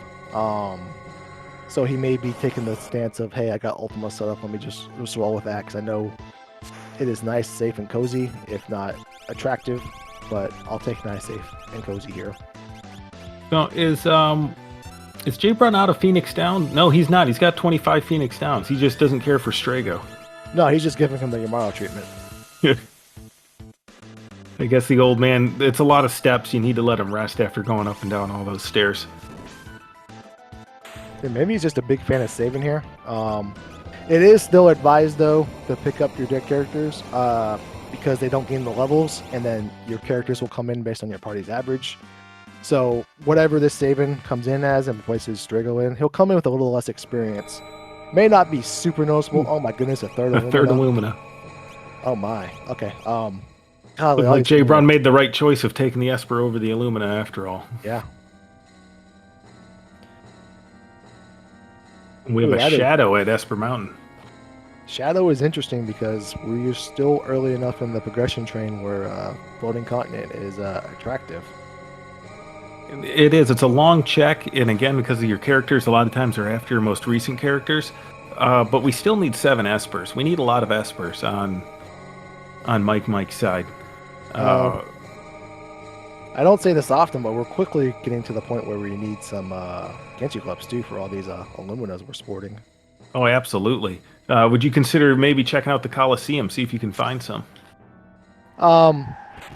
So he may be taking the stance of, hey, I got Ultima set up, let me just roll with that, because I know it is nice, safe, and cozy, if not attractive, but I'll take nice, safe, and cozy here. So is Jay Brown out of Phoenix Down? No, he's not. He's got 25 Phoenix Downs. He just doesn't care for Strago. No, he's just giving him the Yamaro treatment. I guess the old man, it's a lot of steps. You need to let him rest after going up and down all those stairs. Yeah, maybe he's just a big fan of saving here. It is still advised, though, to pick up your deck characters because they don't gain the levels, and then your characters will come in based on your party's average. So whatever this saving comes in as and places Strago in, he'll come in with a little less experience. May not be super noticeable. Oh my goodness, a third Illumina. Oh my. Okay. Looked like Jay Brown made the right choice of taking the Esper over the Illumina after all. Yeah. We have a Shadow at Esper Mountain. Shadow is interesting because we're still early enough in the progression train where Floating Continent is attractive. It is. It's a long check, and again, because of your characters, a lot of times are after your most recent characters. But we still need 7 Espers. We need a lot of Espers on Mike's side. I don't say this often, but we're quickly getting to the point where we need some Genji clubs too for all these Illuminas we're sporting. Oh, absolutely. Would you consider maybe checking out the Coliseum, see if you can find some?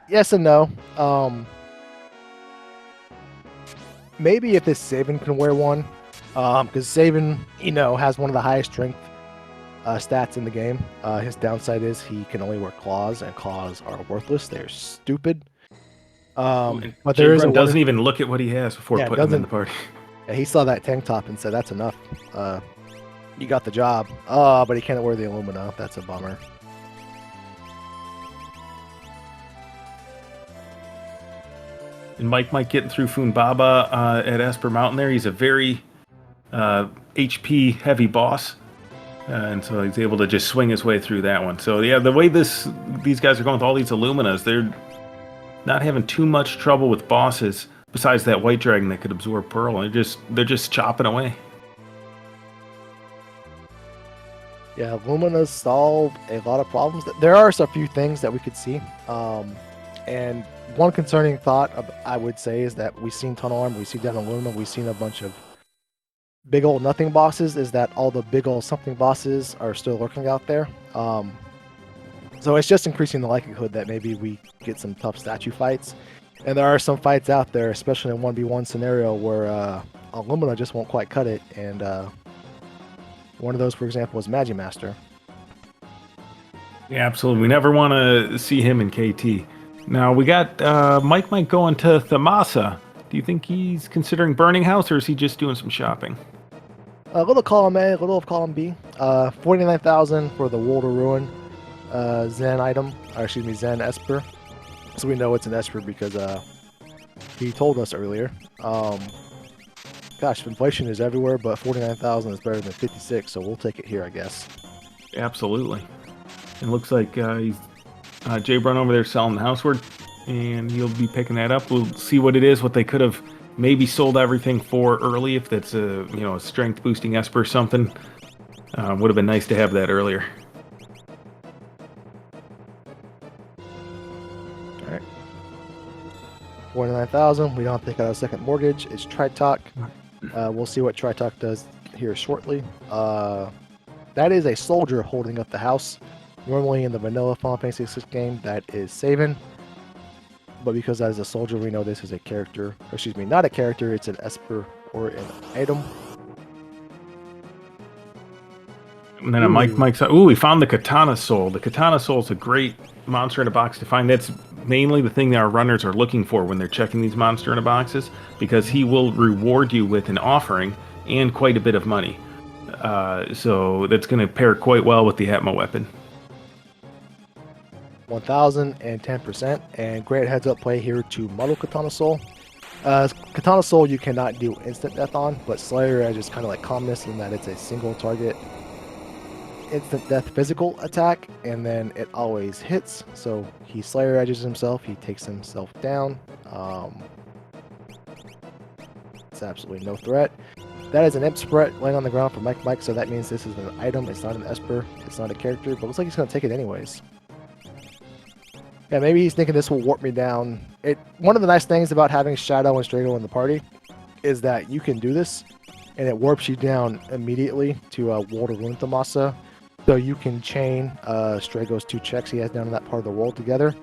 Yes and no. Maybe if this Saban can wear one, because Saban, has one of the highest strength stats in the game. His downside is he can only wear claws, and claws are worthless. They're stupid. But there is doesn't even look at what he has before putting him in the party. Yeah, he saw that tank top and said, "That's enough. You got the job." But he can't wear the Illumina. That's a bummer. And Mike getting through Funbaba at Esper Mountain there. He's a very HP heavy boss. And so he's able to just swing his way through that one. So yeah, the way these guys are going with all these Illuminas, they're not having too much trouble with bosses. Besides that white dragon that could absorb Pearl, they're just chopping away. Yeah, Lumina's solve a lot of problems. There are a few things that we could see. And one concerning thought I would say is that we've seen Tunnel Arm, we've seen down in Luna, we've seen a bunch of big old nothing bosses, is that all the big old something bosses are still lurking out there. So it's just increasing the likelihood that maybe we get some tough statue fights. And there are some fights out there, especially in 1v1 scenario, where Illumina just won't quite cut it. And one of those, for example, is Magimaster. Yeah, absolutely. We never want to see him in KT. Now, we got Mike going to Thamasa. Do you think he's considering Burning House, or is he just doing some shopping? A little column A, a little of column B. 49,000 for the Wall to Ruin Zen item, or excuse me, Zen Esper. So we know it's an Esper because he told us earlier. Gosh, inflation is everywhere, but 49,000 is better than 56, so we'll take it here, I guess. Absolutely. It looks like he's Jay Brun over there selling the houseward, and he'll be picking that up. We'll see what it is, what they could have maybe sold everything for early, if that's a strength boosting Esper or something. Would have been nice to have that earlier. All right. 49,000. We don't have to take out a second mortgage. It's Tritalk. We'll see what Tritalk does here shortly. That is a soldier holding up the house. Normally in the vanilla Final Fantasy VI game, that is Saban. But because that is a soldier, we know this is a character. Or excuse me, not a character, it's an Esper or an item. And then Mike's we found the Katana Soul. The Katana Soul is a great monster in a box to find. That's mainly the thing that our runners are looking for when they're checking these monster in a boxes, because he will reward you with an offering and quite a bit of money. So that's going to pair quite well with the Atma weapon. 1,010%, and great heads up play here to Muddle Katana Soul. Katana Soul you cannot do instant death on, but Slayer Edge is kind of like calmness in that it's a single target instant death physical attack, and then it always hits. So he Slayer Edges himself, he takes himself down. It's absolutely no threat. That is an imp spread laying on the ground for Mike, so that means this is an item. It's not an Esper, it's not a character, but it looks like he's going to take it anyways. Yeah, maybe he's thinking this will warp me down. One of the nice things about having Shadow and Strago in the party is that you can do this, and it warps you down immediately to Wall to Ruin Thamasa. So you can chain Strago's 2 checks he has down in that part of the world together.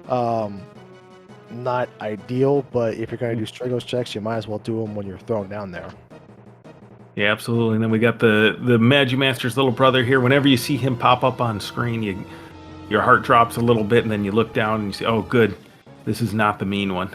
Not ideal, but if you're going to do Strago's checks, you might as well do them when you're thrown down there. Yeah, absolutely. And then we got the Magimaster's little brother here. Whenever you see him pop up on screen, your heart drops a little bit, and then you look down and you say, oh, good, this is not the mean one.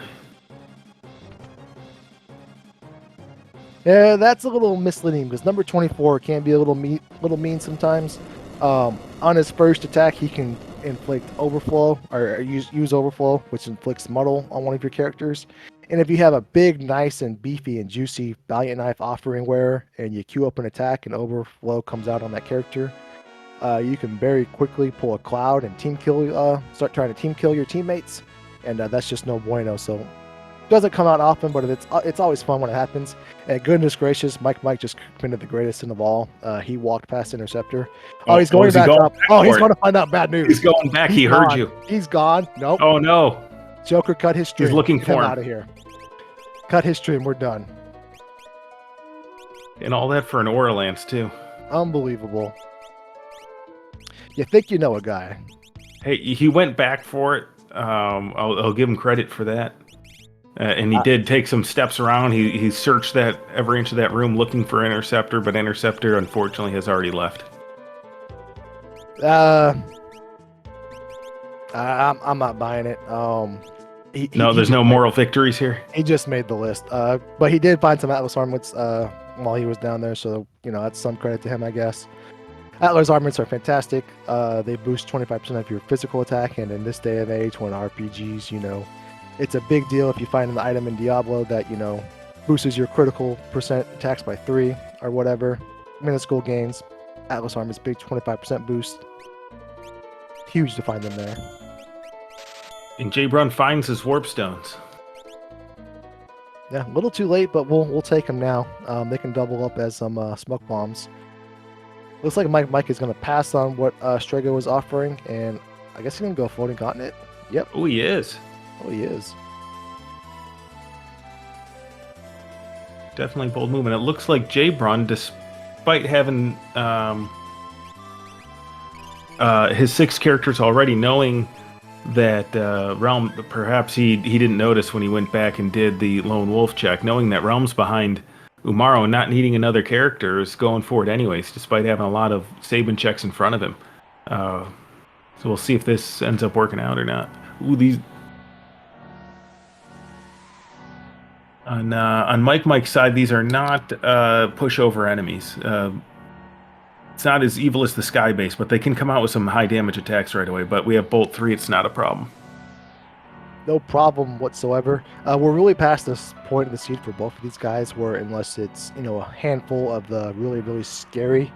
Yeah, that's a little misleading because number 24 can be a little mean sometimes. On his first attack, he can inflict overflow or use overflow, which inflicts muddle on one of your characters. And if you have a big, nice, and beefy and juicy Valiant Knife offering wearer, and you queue up an attack and overflow comes out on that character, you can very quickly pull a cloud and start trying to team kill your teammates, and that's just no bueno. So it doesn't come out often, but it's always fun when it happens. And goodness gracious, Mike just committed the greatest sin of all. He walked past Interceptor. Oh, he's going back up. Oh, he's going to find out bad news. He's going back. He heard you. He's gone. Nope. Oh no. Joker cut his stream. He's looking for him. Out of here. Cut his stream. We're done. And all that for an Aura Lance too. Unbelievable. You think you know a guy. Hey, he went back for it. I'll give him credit for that. And he did take some steps around. He searched every inch of that room looking for Interceptor, but Interceptor unfortunately has already left. I'm not buying it. There's no moral victories here. He just made the list. But he did find some Atlas armlets while he was down there, so that's some credit to him, I guess. Atlas armlets are fantastic. They boost 25% of your physical attack, and in this day and age, when RPGs, It's a big deal if you find an item in Diablo that, boosts your critical percent attacks by 3 or whatever. Minuscule gains. Atlas Armor's big 25% boost. Huge to find them there. And Jaybrun finds his warp stones. Yeah, a little too late, but we'll take them now. They can double up as some smoke bombs. Looks like Mike is going to pass on what Strego was offering, and I guess he's going to go Floating Continent. Yep. Oh, he is. Oh, he is. Definitely bold move. And it looks like Jaybrun, despite having his 6 characters already, knowing that Realm, perhaps he didn't notice when he went back and did the Lone Wolf check, knowing that Realm's behind Umaro and not needing another character is going for it anyways, despite having a lot of Sabin checks in front of him. So we'll see if this ends up working out or not. Ooh, these... On Mike's side, these are not pushover enemies. It's not as evil as the Sky Base, but they can come out with some high damage attacks right away. But we have Bolt 3, it's not a problem. No problem whatsoever. We're really past this point of the seed for both of these guys, where unless it's, a handful of the really, really scary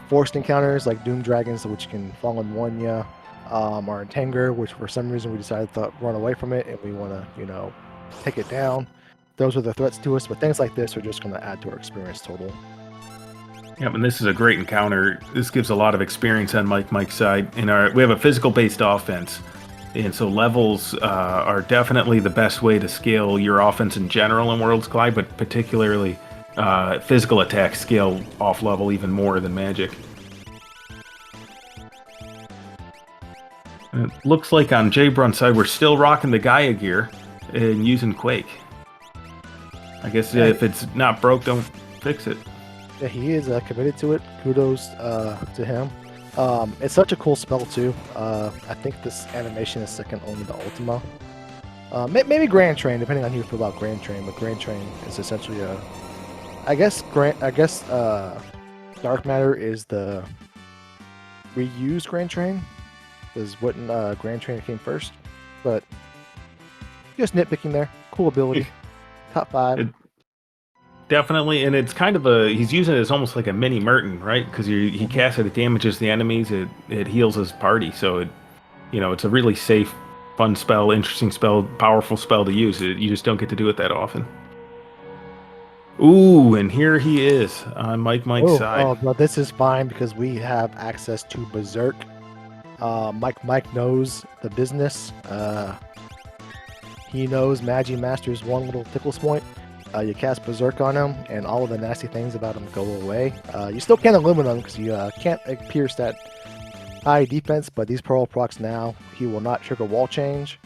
forced encounters like Doom Dragons, which can fall in one ya, or Entangle, which for some reason we decided to run away from it and we want to, take it down. Those are the threats to us, but things like this are just going to add to our experience total. Yep, and this is a great encounter. This gives a lot of experience on Mike's side. We have a physical-based offense, and so levels are definitely the best way to scale your offense in general in Worlds Collide, but particularly physical attacks scale off level even more than magic. And it looks like on Jaybrun's side, we're still rocking the Gaia gear and using Quake. I guess if it's not broke, don't fix it. Yeah, he is committed to it. Kudos to him. It's such a cool spell too. I think this animation is second only to Ultima. Maybe Grand Train, depending on how you feel about Grand Train. But Grand Train is essentially I guess Dark Matter is the reused Grand Train. Because wouldn't Grand Train came first, but just nitpicking there. Cool ability. Top 5. Definitely, and it's kind of he's using it as almost like a mini Merton, right? Because he casts it, it damages the enemies, it heals his party, so it's a really safe, fun spell, interesting spell, powerful spell to use. You just don't get to do it that often. Ooh, and here he is on Mike's side. Oh, but this is fine because we have access to Berserk. Mike knows the business. He knows Magi Master's one little tickle point. You cast Berserk on him, and all of the nasty things about him go away. You still can't eliminate him because you can't pierce that high defense, but these Pearl procs now, he will not trigger wall change.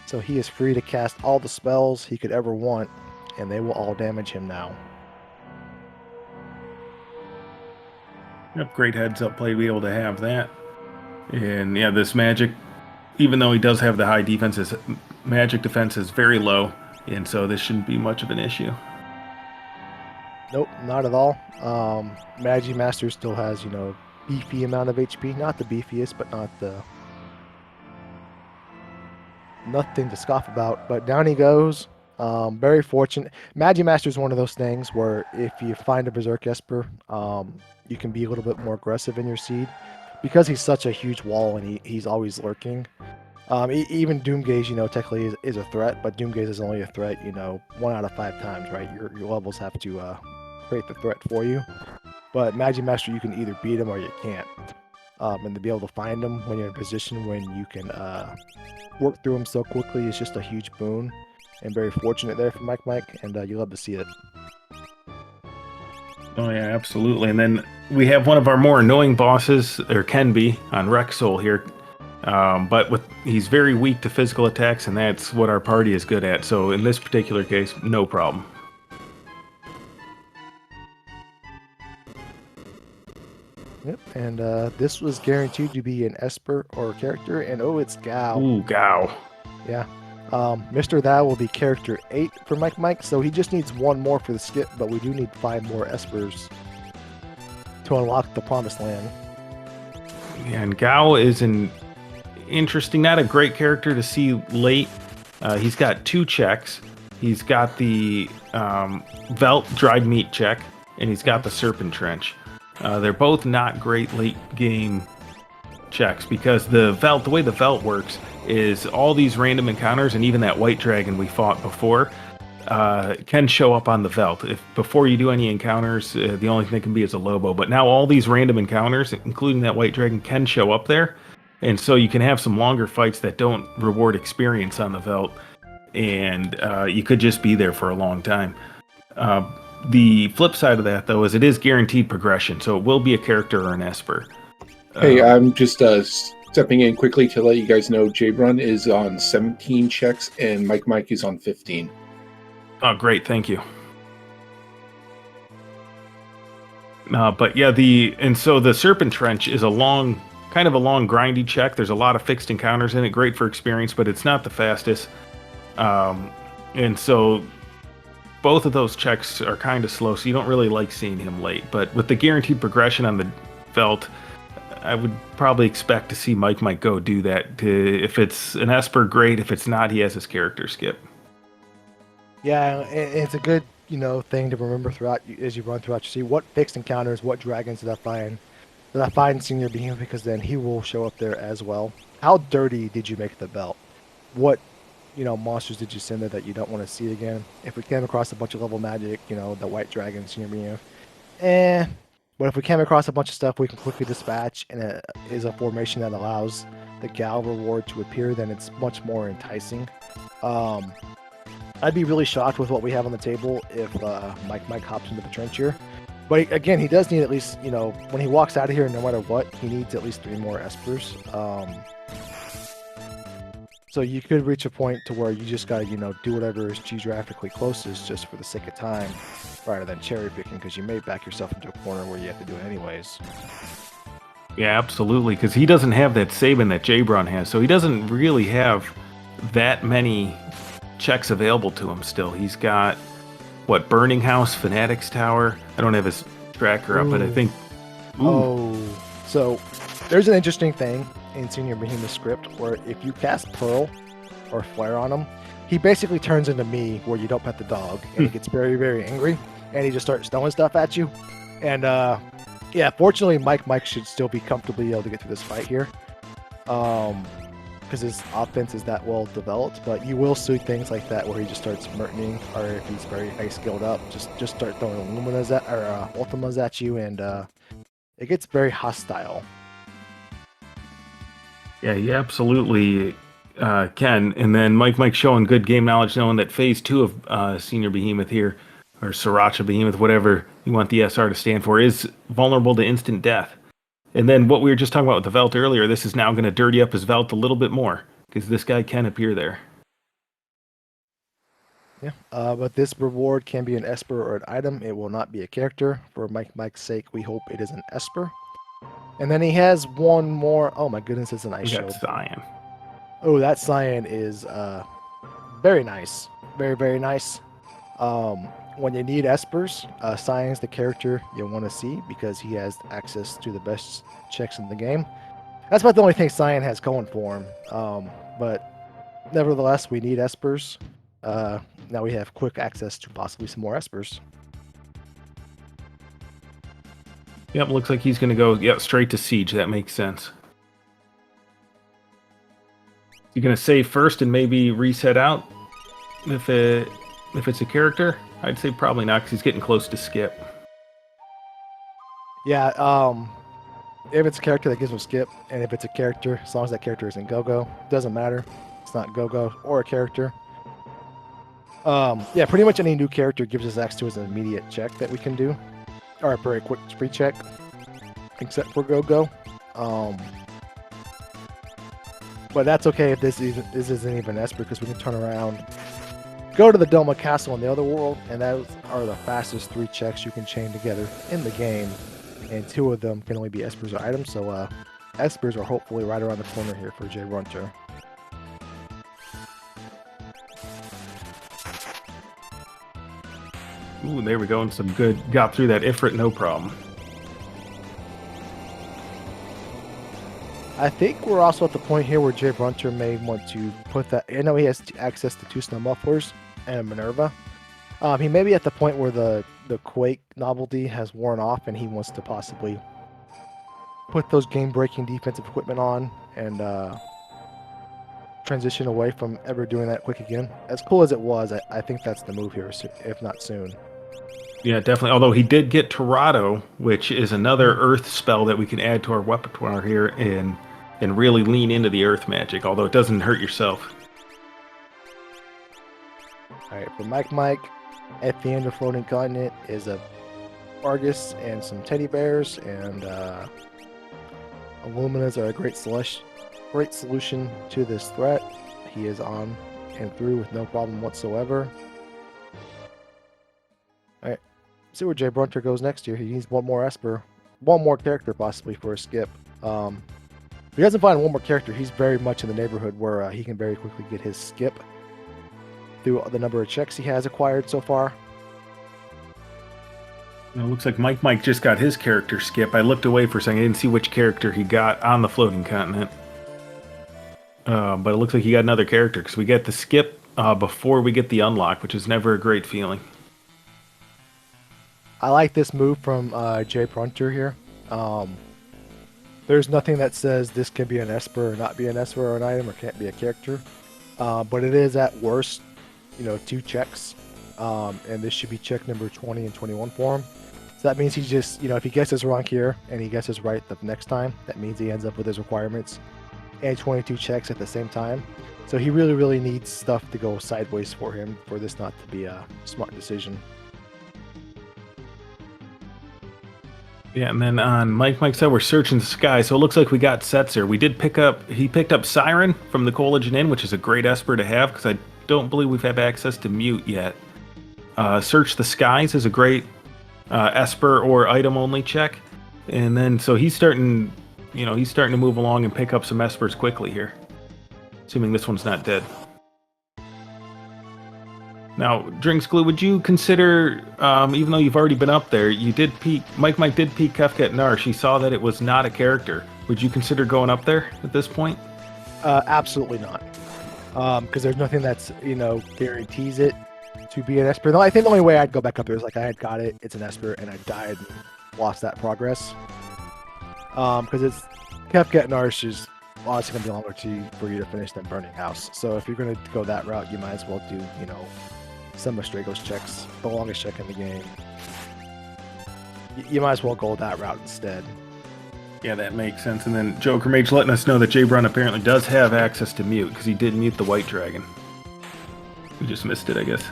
So he is free to cast all the spells he could ever want, and they will all damage him now. Yep, great heads up play to be able to have that. And yeah, this magic, even though he does have the high defense, his magic defense is very low. And so this shouldn't be much of an issue. Nope, not at all. Magi Master still has, beefy amount of HP. Not the beefiest, but not the... nothing to scoff about. But down he goes. Very fortunate. Magi Master is one of those things where if you find a Berserk Esper, you can be a little bit more aggressive in your seed. Because he's such a huge wall and he's always lurking. Even Doomgaze, technically is a threat, but Doomgaze is only a threat, 1 out of 5 times, right? Your levels have to create the threat for you. But Magi Master, you can either beat him or you can't. And to be able to find him when you're in a position when you can work through him so quickly is just a huge boon. And very fortunate there for Mike, and you love to see it. Oh yeah, absolutely. And then we have one of our more annoying bosses, or can be, on Rexol here. But he's very weak to physical attacks, and that's what our party is good at. So in this particular case, no problem. Yep, and this was guaranteed to be an Esper or character, and oh, it's Gao. Ooh, Gao. Yeah. Mr. Thou will be character 8 for Mike, so he just needs 1 more for the skip, but we do need 5 more Espers to unlock the Promised Land. Yeah, and Gao is an interesting, not a great character to see late. He's got 2 checks. He's got the Velt dried meat check, and he's got the Serpent Trench. They're both not great late game checks because the way the Velt works is all these random encounters and even that white dragon we fought before can show up on the Velt. If before you do any encounters, the only thing that can be is a Lobo. But now all these random encounters, including that white dragon, can show up there. And so you can have some longer fights that don't reward experience on the Velt. And you could just be there for a long time. The flip side of that, though, is it is guaranteed progression. So it will be a character or an Esper. Hey, I'm just stepping in quickly to let you guys know JBrun is on 17 checks and Mike is on 15. Oh, great. Thank you. But yeah, so the Serpent Trench is kind of a long grindy check. There's a lot of fixed encounters in it. Great for experience, but it's not the fastest. And so both of those checks are kind of slow, so you don't really like seeing him late. But with the guaranteed progression on the Velt, I would probably expect to see Mike might go do that. If it's an Esper, great. If it's not, he has his character skip. Yeah, it's a good thing to remember throughout as you run throughout. You see what fixed encounters, what dragons did I find in Senior Behemoth, because then he will show up there as well. How dirty did you make the Velt? What monsters did you send there that you don't want to see again? If we came across a bunch of level magic, the white dragon, Senior Behemoth, But if we came across a bunch of stuff we can quickly dispatch, and it is a formation that allows the Gal reward to appear, then it's much more enticing. I'd be really shocked with what we have on the table if Mike hops into the trench here. But again, he does need at least, when he walks out of here, no matter what, he needs at least 3 more Espers. So you could reach a point to where you just gotta, do whatever is geographically closest just for the sake of time, rather than cherry picking, because you may back yourself into a corner where you have to do it anyways. Yeah, absolutely, because he doesn't have that Sabin that JBrun has, so he doesn't really have that many checks available to him still. He's got, Burning House, Fanatic's Tower. I don't have his tracker up, but I think... So there's an interesting thing in Senior Behemoth script where if you cast Pearl or Flare on him, he basically turns into me where you don't pet the dog, and he gets very, very angry, and he just starts throwing stuff at you. And yeah, fortunately, Mike should still be comfortably able to get through this fight here, because his offense is that well developed. But you will see things like that where he just starts murting, or if he's very high skilled up, just start throwing Luminas Ultimas at you, and it gets very hostile. Yeah, you absolutely can. And then Mike showing good game knowledge, knowing that Phase 2 of Senior Behemoth here, or Sriracha Behemoth, whatever you want the SR to stand for, is vulnerable to instant death. And then what we were just talking about with the Velt earlier, this is now going to dirty up his Velt a little bit more, because this guy can appear there. Yeah, but this reward can be an Esper or an item. It will not be a character. For Mike's sake, we hope it is an Esper. And then he has one more. Oh my goodness, it's an ice shield. Cyan. Oh, that Cyan is very nice. Very, very nice. When you need Espers, Cyan's the character you want to see because he has access to the best checks in the game. That's about the only thing Cyan has going for him. But nevertheless, we need Espers. Now we have quick access to possibly some more Espers. Yep, looks like he's going to go straight to Siege. That makes sense. You're going to save first and maybe reset out if it's a character? I'd say probably not because he's getting close to skip. Yeah, if it's a character that gives him skip, and if it's a character, as long as that character isn't Go-Go, doesn't matter. It's not Go-Go or a character. Yeah, pretty much any new character gives us access to his immediate check that we can do. Or a very quick spree check, except for Go-Go. But that's okay if this isn't even Esper, because we can turn around, go to the Doma Castle in the other world, and those are the fastest 3 checks you can chain together in the game. And 2 of them can only be Espers or items, so Espers are hopefully right around the corner here for Jay Runter. Ooh, there we go, and some good, got through that Ifrit, no problem. I think we're also at the point here where Jay Brunter may want to put that. I know he has access to 2 snow mufflers and a Minerva. He may be at the point where the Quake novelty has worn off, and he wants to possibly put those game-breaking defensive equipment on and transition away from ever doing that quick again. As cool as it was, I think that's the move here, if not soon. Yeah, definitely. Although he did get Torado, which is another Earth spell that we can add to our repertoire here and really lean into the Earth magic. Although it doesn't hurt yourself. All right, for Mike, at the end of Floating Continent is a Argus and some teddy bears, and Illuminas are a great solution to this threat. He is on and through with no problem whatsoever. Alright, see where Jay Brunter goes next year. He needs one more Esper, one more character possibly for a skip. If he doesn't find one more character, he's very much in the neighborhood where he can very quickly get his skip through the number of checks he has acquired so far. It looks like Mike just got his character skip. I looked away for a second. I didn't see which character he got on the Floating Continent. But it looks like he got another character because we get the skip before we get the unlock, which is never a great feeling. I like this move from Jay Brunter here. There's nothing that says this can be an Esper or not be an Esper or an item or can't be a character. But it is at worst, 2 checks. And this should be check number 20 and 21 for him. So that means he just, if he guesses wrong here and he guesses right the next time, that means he ends up with his requirements and 22 checks at the same time. So he really, really needs stuff to go sideways for him for this not to be a smart decision. Yeah, and then on Mike said we're searching the sky, so it looks like we got Setzer. He picked up Siren from the Coalition Inn, which is a great Esper to have because I don't believe we've had access to Mute yet. Search the Skies is a great Esper or item only check, and then so he's starting to move along and pick up some Espers quickly here, assuming this one's not dead. Now, Drinks Glue, would you consider, even though you've already been up there, you did peek, Mike did peek Kefka at Narsh. He saw that it was not a character. Would you consider going up there at this point? Absolutely not. Because there's nothing that's, guarantees it to be an Esper. No, I think the only way I'd go back up there is like I had got it, it's an Esper, and I died and lost that progress. Because it's Kefka at Narsh is obviously going to be longer for you to finish than Burning House. So if you're going to go that route, you might as well do, some of Strago's checks, the longest check in the game. You might as well go that route instead. Yeah, that makes sense. And then Joker Mage letting us know that Jay Brun apparently does have access to Mute because he did mute the White Dragon. We just missed it, I guess.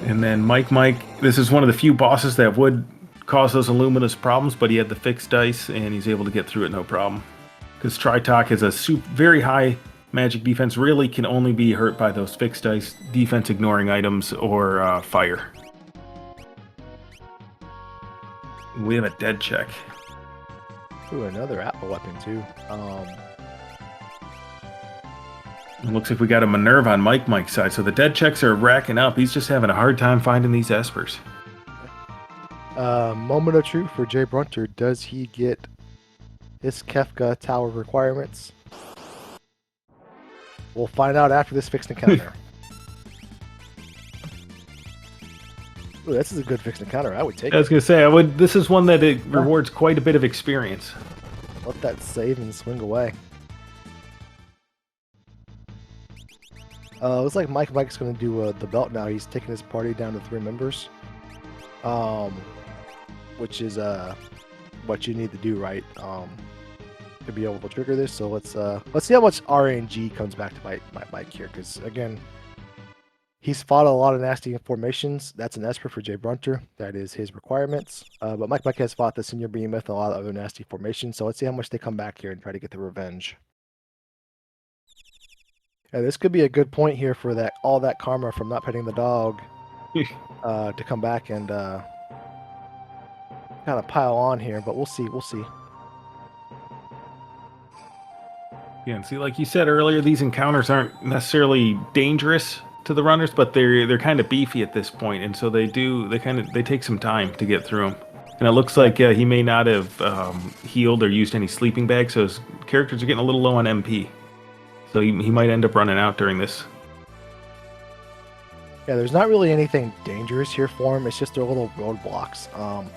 And then Mike, this is one of the few bosses that would cause those Illuminous problems, but he had the fixed dice and he's able to get through it no problem. Because Tritok has a very high magic defense, really can only be hurt by those fixed dice, defense ignoring items, or fire. We have a dead check. Ooh, another Apple weapon too. It looks like we got a Minerva on Mike's side, so the dead checks are racking up. He's just having a hard time finding these Espers. Moment of truth for Jay Brunter. Does he get his Kefka tower requirements? We'll find out after this fixed encounter. Ooh, this is a good fixed encounter. I would take it. I was going to say, this is one that it rewards quite a bit of experience. Let that save and swing away. Looks like Mike's going to do the belt now. He's taking his party down to 3 members. Which is what you need to do, right? To be able to trigger this. So let's see how much RNG comes back to bite Mike here, because again, he's fought a lot of nasty formations. That's an Esper for Jay Brunter. That is his requirements. But Mike has fought the Senior Behemoth and a lot of other nasty formations. So let's see how much they come back here and try to get the revenge. And this could be a good point here for all that karma from not petting the dog to come back and kind of pile on here. But we'll see. We'll see. Yeah, and see, like you said earlier, these encounters aren't necessarily dangerous to the runners, but they're kind of beefy at this point, and so they take some time to get through them. And it looks like he may not have healed or used any sleeping bags, so his characters are getting a little low on MP. So he might end up running out during this. Yeah, there's not really anything dangerous here for him. It's just their little roadblocks.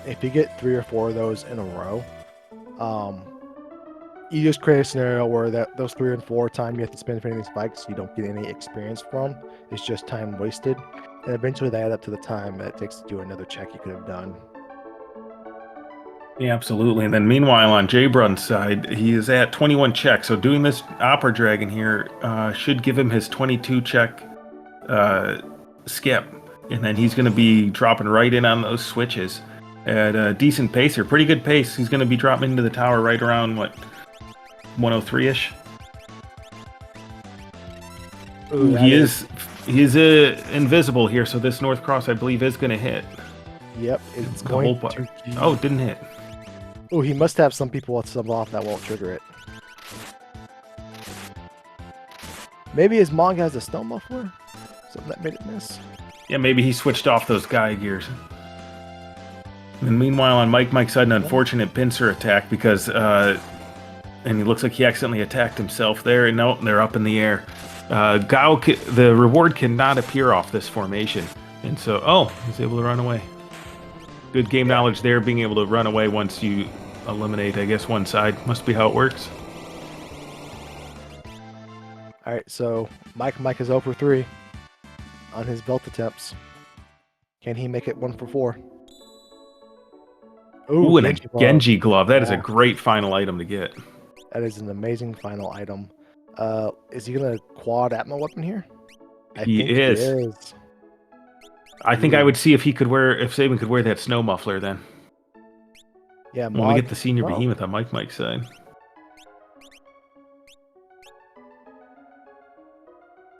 If you get 3 or 4 of those in a row, you just create a scenario where those 3 and 4 time you have to spend finding these spikes, you don't get any experience from. It's just time wasted, and eventually they add up to the time that it takes to do another check you could have done. Yeah, absolutely. And then meanwhile, on Jbrun's side, he is at 21 checks. So doing this Opera Dragon here should give him his 22 check skip. And then he's going to be dropping right in on those switches at a decent pace here. Pretty good pace. He's going to be dropping into the tower right around, what, 103-ish? Ooh, he is invisible here, so this North Cross, I believe, is going to hit. Yep, it's going to... Oh, it didn't hit. Oh, he must have some people with some off that won't trigger it. Maybe his Mog has a stone muffler? Something that made it miss? Yeah, maybe he switched off those Gaia gears. And meanwhile, on Mike's side, an unfortunate pincer attack because... and he looks like he accidentally attacked himself there. And no, they're up in the air. The reward cannot appear off this formation. And so, oh, he's able to run away. Good game knowledge there, being able to run away once you eliminate, I guess, one side. Must be how it works. All right, so Mike is 0 for 3 on his belt attempts. Can he make it 1 for 4? Ooh, and a Genji glove. That is a great final item to get. That is an amazing final item. Is he going to quad Atma weapon here? He is. I think I would see if Saban could wear that snow muffler then. Yeah, when we get the senior behemoth on Mike's side.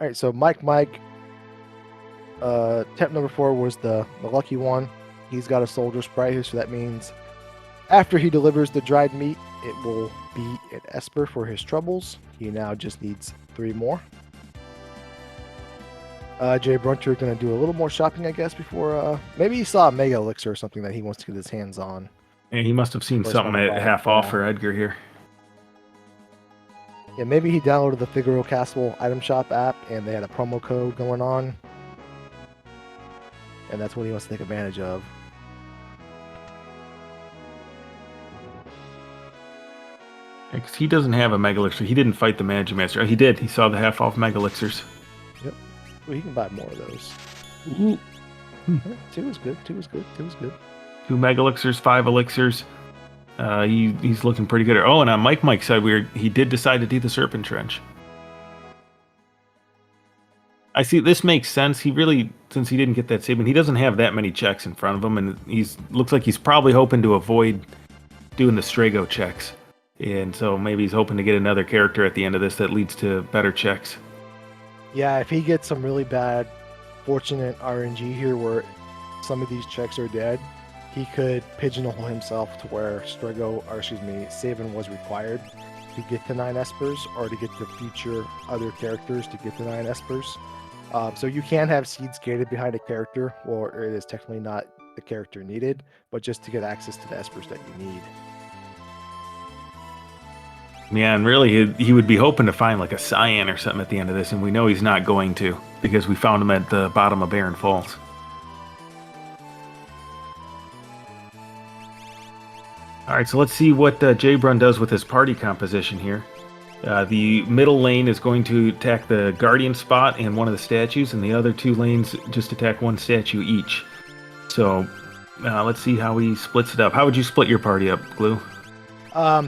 All right, so Mike, temp number 4 was the lucky one. He's got a soldier sprite here, so that means after he delivers the dried meat, it will be an Esper for his troubles. He now just needs 3 more. Jay Bruncher going to do a little more shopping, I guess, before... maybe he saw a Mega Elixir or something that he wants to get his hands on. And he must have seen something at half off for Edgar here. Yeah, maybe he downloaded the Figaro Castle item shop app, and they had a promo code going on. And that's what he wants to take advantage of. Because he doesn't have a Mega Elixir. He didn't fight the Magimaster. Oh, he did. He saw the half off Mega Elixirs. Yep. Well, he can buy more of those. Ooh. 2 is good. 2 is good. 2 is good. 2 Mega Elixirs, 5 Elixirs. He's looking pretty good. Oh, and on Mike's side, he did decide to do the Serpent Trench. I see. This makes sense. He really, since he didn't get that Saban, he doesn't have that many checks in front of him, and looks like he's probably hoping to avoid doing the Strago checks. And so maybe he's hoping to get another character at the end of this that leads to better checks. Yeah, if he gets some really bad fortunate RNG here where some of these checks are dead, he could pigeonhole himself to where Saban was required to get the 9 Espers or to get the future other characters to get the 9 Espers. So you can have seeds gated behind a character, or it is technically not the character needed, but just to get access to the Espers that you need. Yeah, and really, he would be hoping to find like a Cyan or something at the end of this, and we know he's not going to, because we found him at the bottom of Barren Falls. Alright, so let's see what Jbrun does with his party composition here. The middle lane is going to attack the Guardian spot and one of the statues, and the other 2 lanes just attack 1 statue each. So, let's see how he splits it up. How would you split your party up, Glue?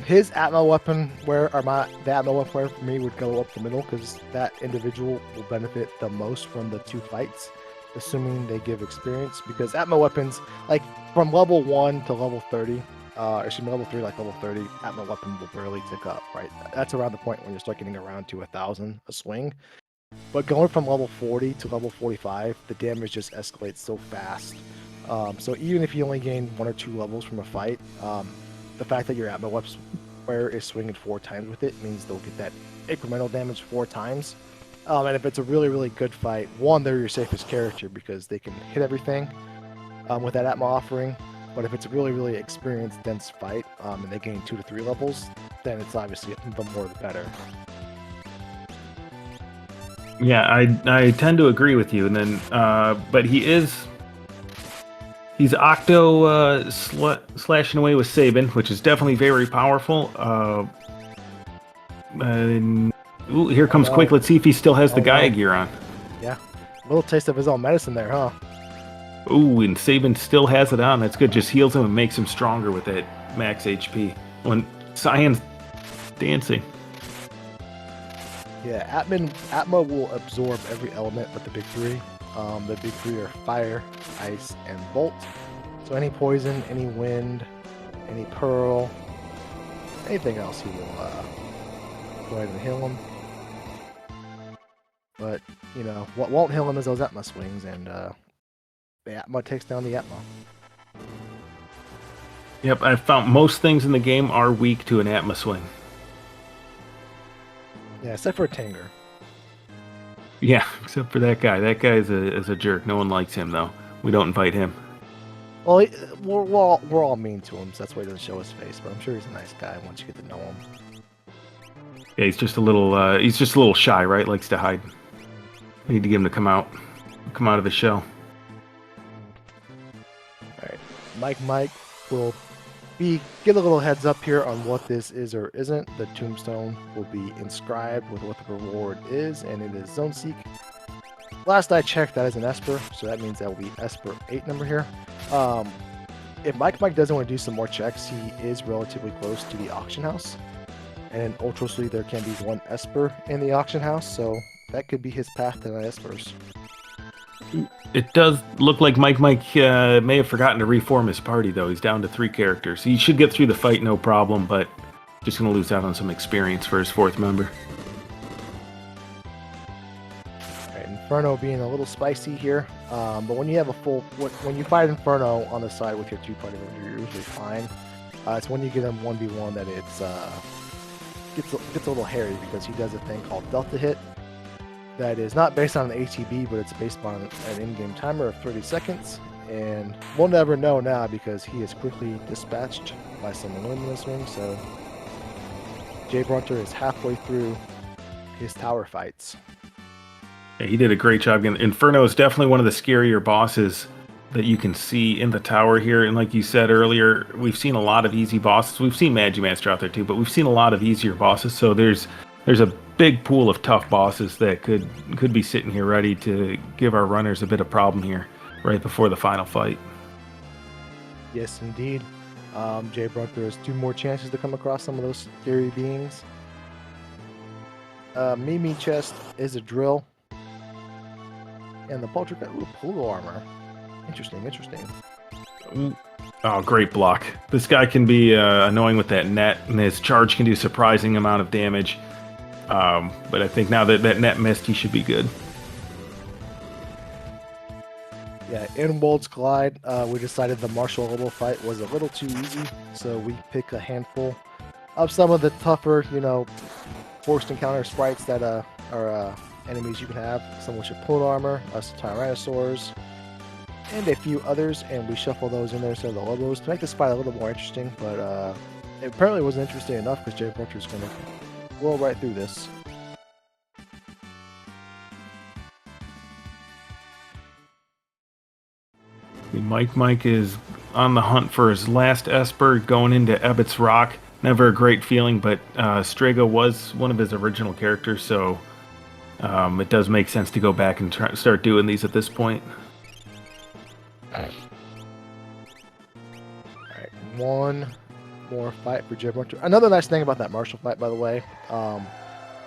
His Atma weapon the Atma weapon wear for me would go up the middle because that individual will benefit the most from the 2 fights, assuming they give experience. Because Atma weapons, like from level 1 to level 30, level 3 like level 30, Atma weapon will barely tick up, right? That's around the point when you start getting around to 1,000 a swing. But going from level 40 to level 45, the damage just escalates so fast. So even if you only gain 1 or 2 levels from a fight, the fact that your Atma weapon wearer is swinging 4 times with it means they'll get that incremental damage 4 times. And if it's a really, really good fight, 1, they're your safest character because they can hit everything with that Atma offering. But if it's a really, really experienced, dense fight, and they gain 2 to 3 levels, then it's obviously the more the better. Yeah, I tend to agree with you. And then, but he's Octo slashing away with Sabin, which is definitely very powerful. Ooh, here comes no. Quick. Let's see if he still has the Oh, Gaia no. gear on. Yeah, a little taste of his own medicine there, huh? Ooh, and Sabin still has it on. That's good. Just heals him and makes him stronger with that max HP. When Cyan's dancing. Yeah, Atma will absorb every element but the big three. The big three are fire, ice, and bolt. So any poison, any wind, any pearl, anything else, he will go ahead and heal him. But, you know, what won't heal him is those Atma swings, and the Atma takes down the Atma. Yep, I've found most things in the game are weak to an Atma swing. Yeah, except for Tanger. Yeah, except for that guy. That guy is a jerk. No one likes him, though. We don't invite him. Well, we're all mean to him, so that's why he doesn't show his face. But I'm sure he's a nice guy once you get to know him. Yeah, he's just a little shy, right? Likes to hide. We need to get him to come out of his shell. All right, Mike will get a little heads up here on what this is or isn't. The tombstone will be inscribed with what the reward is, and it is Zone Seek. Last I checked, that is an Esper, so that means that will be Esper 8 number here. If Mike doesn't want to do some more checks, he is relatively close to the auction house. And in Ultrasly, there can be 1 Esper in the auction house, so that could be his path to 9 Espers. It does look like Mike may have forgotten to reform his party, though. He's down to 3 characters. He should get through the fight no problem, but just going to lose out on some experience for his 4th member. Alright, Inferno being a little spicy here, but when you have when you fight Inferno on the side with your 2 party members, you're usually fine. It's when you get him 1v1 that it gets a little hairy, because he does a thing called Delta Hit. That is not based on an ATB, but it's based on an in-game timer of 30 seconds. And we'll never know now because he is quickly dispatched by some Luminous Wing. So Jay Brunter is halfway through his tower fights. Yeah, he did a great job. Inferno is definitely one of the scarier bosses that you can see in the tower here. And like you said earlier, we've seen a lot of easy bosses. We've seen Magimaster out there too, but we've seen a lot of easier bosses. So there's a big pool of tough bosses that could be sitting here ready to give our runners a bit of problem here right before the final fight. Yes, indeed. Jay Brunter has 2 more chances to come across some of those scary beings. Mimi chest is a drill. And the poltergeist, polo armor. Interesting. Oh, great block. This guy can be annoying with that net, and his charge can do a surprising amount of damage. But I think now that net missed, he should be good. Yeah, in Worlds Collide, we decided the martial level fight was a little too easy, so we pick a handful of some of the tougher, forced encounter sprites that are enemies you can have, some with your plate armor, us Tyrannosaurs, and a few others, and we shuffle those in there so the logos to make this fight a little more interesting, but it apparently wasn't interesting enough because Jay Brunter's going to roll right through this. Mike is on the hunt for his last Esper, going into Ebbett's Rock. Never a great feeling, but Strega was one of his original characters, so it does make sense to go back and start doing these at this point. Alright, one more fight for Jay Brunter. Another nice thing about that martial fight, by the way,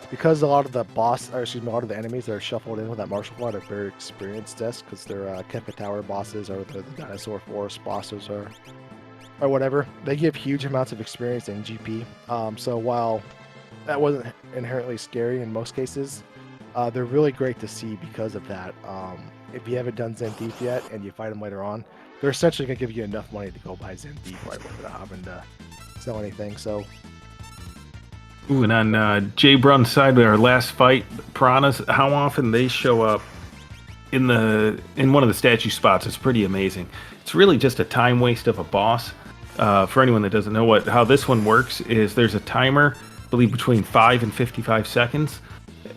because a lot of the enemies that are shuffled in with that martial fight are very experienced desks, because they're Kefka Tower bosses or the Dinosaur Forest bosses or whatever. They give huge amounts of experience in GP. So while that wasn't inherently scary in most cases, they're really great to see because of that. If you haven't done Zen Thief yet and you fight them later on, they're essentially going to give you enough money to go buy Zen Thief right without having to sell anything. So. Ooh, and on Jay Brun's side, with our last fight, Piranhas, how often they show up in one of the statue spots is pretty amazing. It's really just a time waste of a boss. For anyone that doesn't know how this one works, is there's a timer, I believe between 5 and 55 seconds,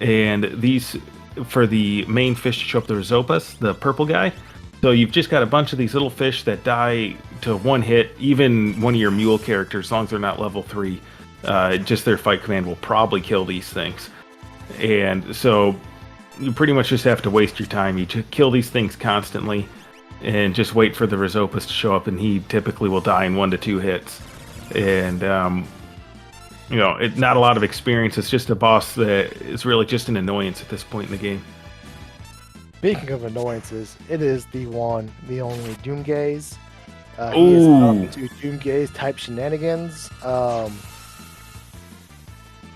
and these for the main fish to show up the Rizopas, the purple guy. So you've just got a bunch of these little fish that die to one hit. Even one of your mule characters, as long as they're not level 3, just their fight command will probably kill these things. And so you pretty much just have to waste your time. You kill these things constantly and just wait for the Rizopas to show up, and he typically will die in 1 to 2 hits. And, not a lot of experience. It's just a boss that is really just an annoyance at this point in the game. Speaking of annoyances, it is the one, the only Doomgaze. He is Ooh. up to Doomgaze type shenanigans.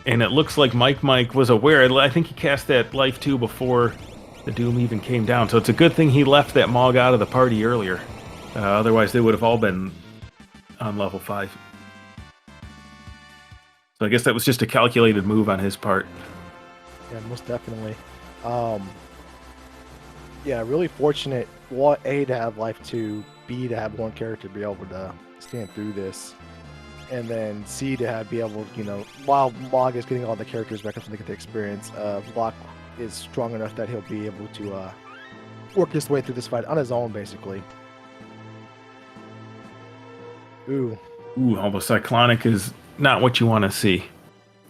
And it looks like Mike was aware. I think he cast that Life 2 before the Doom even came down. So it's a good thing he left that Mog out of the party earlier. Otherwise, they would have all been on level 5. So I guess that was just a calculated move on his part. Yeah, most definitely. Really fortunate. A, to have Life 2. B, to have one character be able to stand through this. And then C, to be able, while Mog is getting all the characters back up so they get the experience, Block is strong enough that he'll be able to work his way through this fight on his own, basically. Ooh, almost cyclonic is not what you want to see.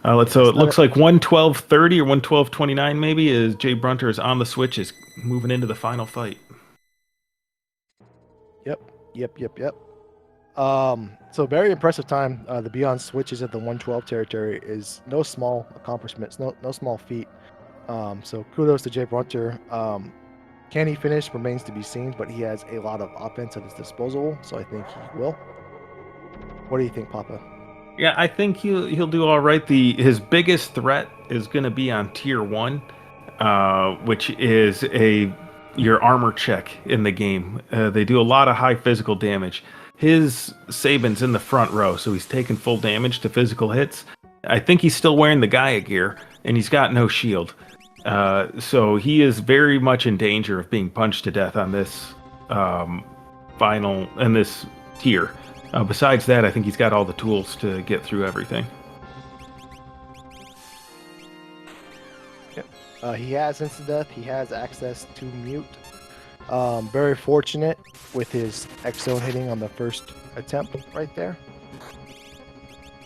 So it looks like 112.30 or 112.29 maybe is Jay Brunter is on the switch, is moving into the final fight. Yep. So very impressive time. The Beyond switches at the 112 territory is no small accomplishments, no small feat. So kudos to Jay Brunter. Can he finish remains to be seen, but he has a lot of offense at his disposal, so I think he will. What do you think, Papa? Yeah, I think he'll do all right. His biggest threat is going to be on tier 1, which is your armor check in the game. They do a lot of high physical damage. His Saban's in the front row, so he's taking full damage to physical hits. I think he's still wearing the Gaia gear, and he's got no shield. So he is very much in danger of being punched to death on this this tier. Besides that, I think he's got all the tools to get through everything. Yep. He has instant death. He has access to mute. Very fortunate with his X-Zone hitting on the first attempt right there.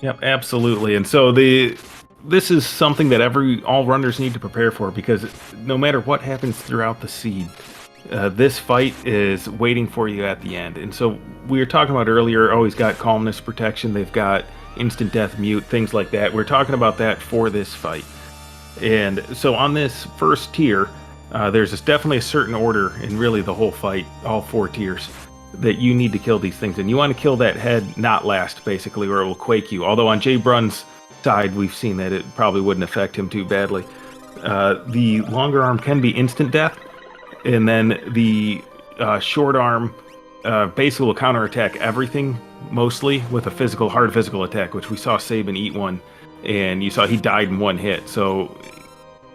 Yep, absolutely. And so this is something that all runners need to prepare for, because no matter what happens throughout the seed, this fight is waiting for you at the end. And so we were talking about earlier, he's got calmness protection, they've got instant death mute, things like that. We're talking about that for this fight. And so on this first tier, there's definitely a certain order in really the whole fight, all 4 tiers, that you need to kill these things. And you want to kill that head not last, basically, or it will quake you. Although on Jay Brun's side, we've seen that it probably wouldn't affect him too badly. The longer arm can be instant death, and then the short arm basically will counterattack everything, mostly with a hard physical attack, which we saw Saban eat one, and you saw he died in 1 hit. So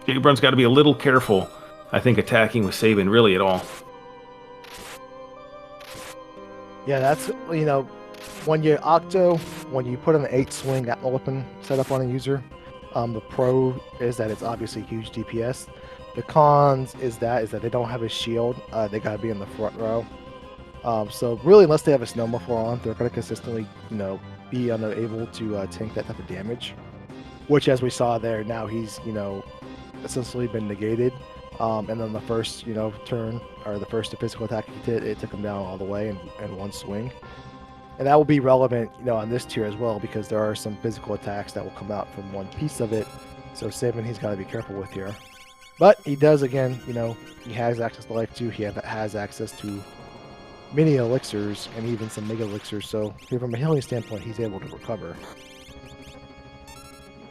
Jay Brun's got to be a little careful, I think, attacking with Saban really at all. Yeah, that's, when you put an 8 swing at weapon set up on a user, the pro is that it's obviously huge DPS. The cons is that they don't have a shield. They gotta be in the front row. So really, unless they have a snow muffler on, they're gonna consistently, be unable to tank that type of damage. Which, as we saw there, now he's, essentially been negated. And then the first, turn, or the first physical attack he did, it took him down all the way in 1 swing. And that will be relevant, on this tier as well, because there are some physical attacks that will come out from one piece of it. So Saban, he's got to be careful with here. But he does, again, he has access to Life 2. He has access to mini elixirs and even some mega elixirs. So from a healing standpoint, he's able to recover.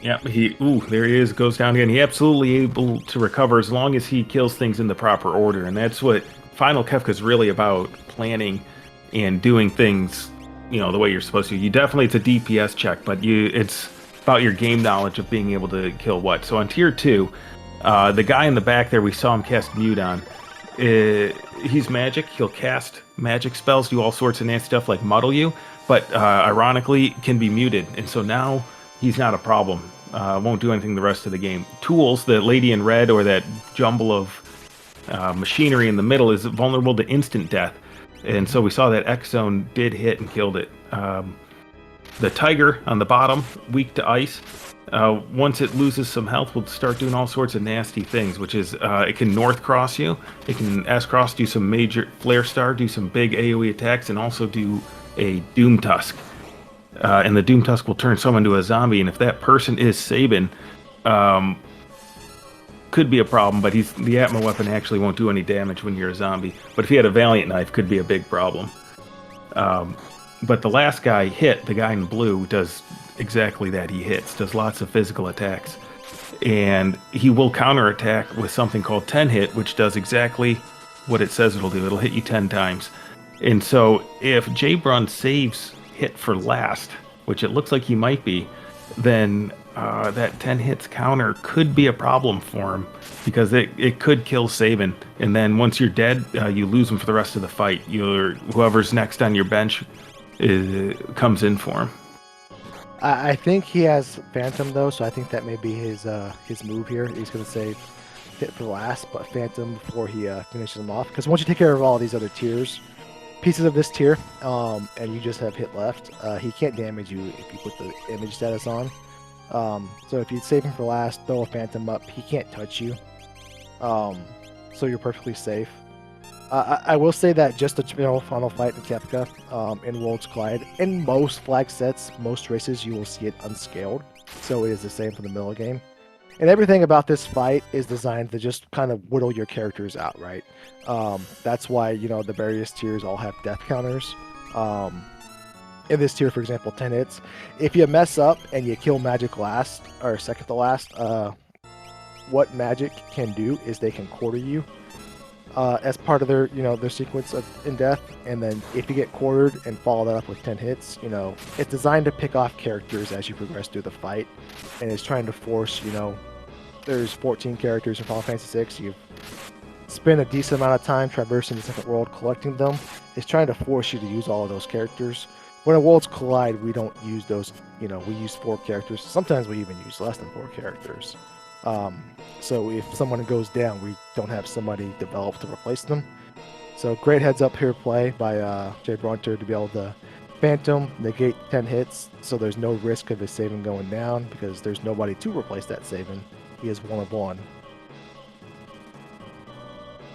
Yeah, there he is, goes down again. He absolutely able to recover as long as he kills things in the proper order. And that's what Final Kefka is really about, planning and doing things, the way you're supposed to. It's a DPS check, but it's about your game knowledge of being able to kill what. So on tier 2, the guy in the back there, we saw him cast mute on, He's magic. He'll cast magic spells, do all sorts of nasty stuff like muddle you, but ironically can be muted. And so now he's not a problem. Won't do anything the rest of the game. Tools, the lady in red or that jumble of machinery in the middle is vulnerable to instant death. And so we saw that X Zone did hit and killed it. The tiger on the bottom, weak to ice. Once it loses some health, will start doing all sorts of nasty things, which is it can north cross you, it can S cross, do some major flare star, do some big AoE attacks, and also do a doom tusk. And the doom tusk will turn someone into a zombie, and if that person is Sabin, could be a problem. But the Atma weapon actually won't do any damage when you're a zombie. But if he had a Valiant knife, could be a big problem. But the last guy hit, the guy in blue, does exactly that. He hits, does lots of physical attacks. And he will counterattack with something called 10 hit, which does exactly what it says it'll do. It'll hit you 10 times. And so if Jbrun saves hit for last, which it looks like he might be, then that 10 hits counter could be a problem for him, because it could kill Sabin. And then once you're dead, you lose him for the rest of the fight. Whoever's next on your bench comes in for him. I think he has Phantom though, so I think that may be his move here. He's going to save hit for last, but Phantom before he finishes him off. Because once you take care of all these other pieces of this tier, and you just have hit left, he can't damage you if you put the image status on. So if you save him for last, throw a Phantom up, he can't touch you. So you're perfectly safe. I will say that just the final fight in Kefka, in Worlds Collide, in most flag sets, most races, you will see it unscaled. So it is the same for the middle game. And everything about this fight is designed to just kind of whittle your characters out, right? That's why, the various tiers all have death counters. In this tier, for example, 10 hits. If you mess up and you kill magic last, or second to last, what magic can do is they can quarter you. As part of their sequence in death, and then if you get quartered and follow that up with 10 hits, it's designed to pick off characters as you progress through the fight, and it's trying to force, there's 14 characters in Final Fantasy VI, you spend a decent amount of time traversing the second world collecting them. It's trying to force you to use all of those characters. When in Worlds Collide, we don't use those, we use 4 characters. Sometimes we even use less than 4 characters. So if someone goes down, we don't have somebody developed to replace them. So great heads up here play by Jbrun to be able to Phantom, negate 10 hits, so there's no risk of his saving going down, because there's nobody to replace that saving. He is 1 of 1.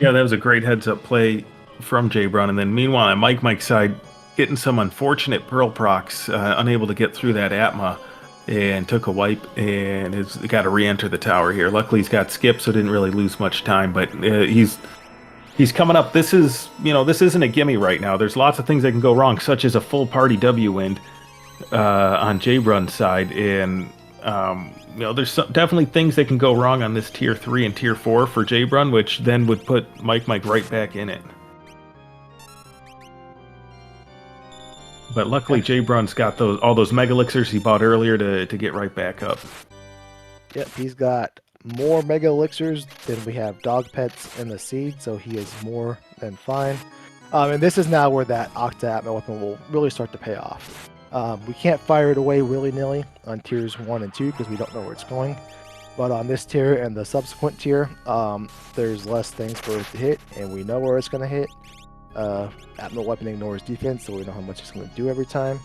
Yeah, that was a great heads up play from Jbrun. And then meanwhile, on Mike's side, getting some unfortunate Pearl procs, unable to get through that Atma, and took a wipe and has got to re-enter the tower here. Luckily, he's got skip, so didn't really lose much time. But he's coming up. This isn't a gimme right now. There's lots of things that can go wrong, such as a full party W wind on Jbrun's side, and there's definitely things that can go wrong on this tier 3 and tier 4 for Jbrun, which then would put Mike right back in it. But luckily, Jbrun's got all those mega elixirs he bought earlier to get right back up. Yep, he's got more mega elixirs than we have dog pets in the seed, so he is more than fine. And this is now where that Octa Atma weapon will really start to pay off. We can't fire it away willy-nilly on tiers 1 and 2 because we don't know where it's going. But on this tier and the subsequent tier, there's less things for it to hit, and we know where it's going to hit. Atma weapon ignores defense, so we know how much it's going to do every time.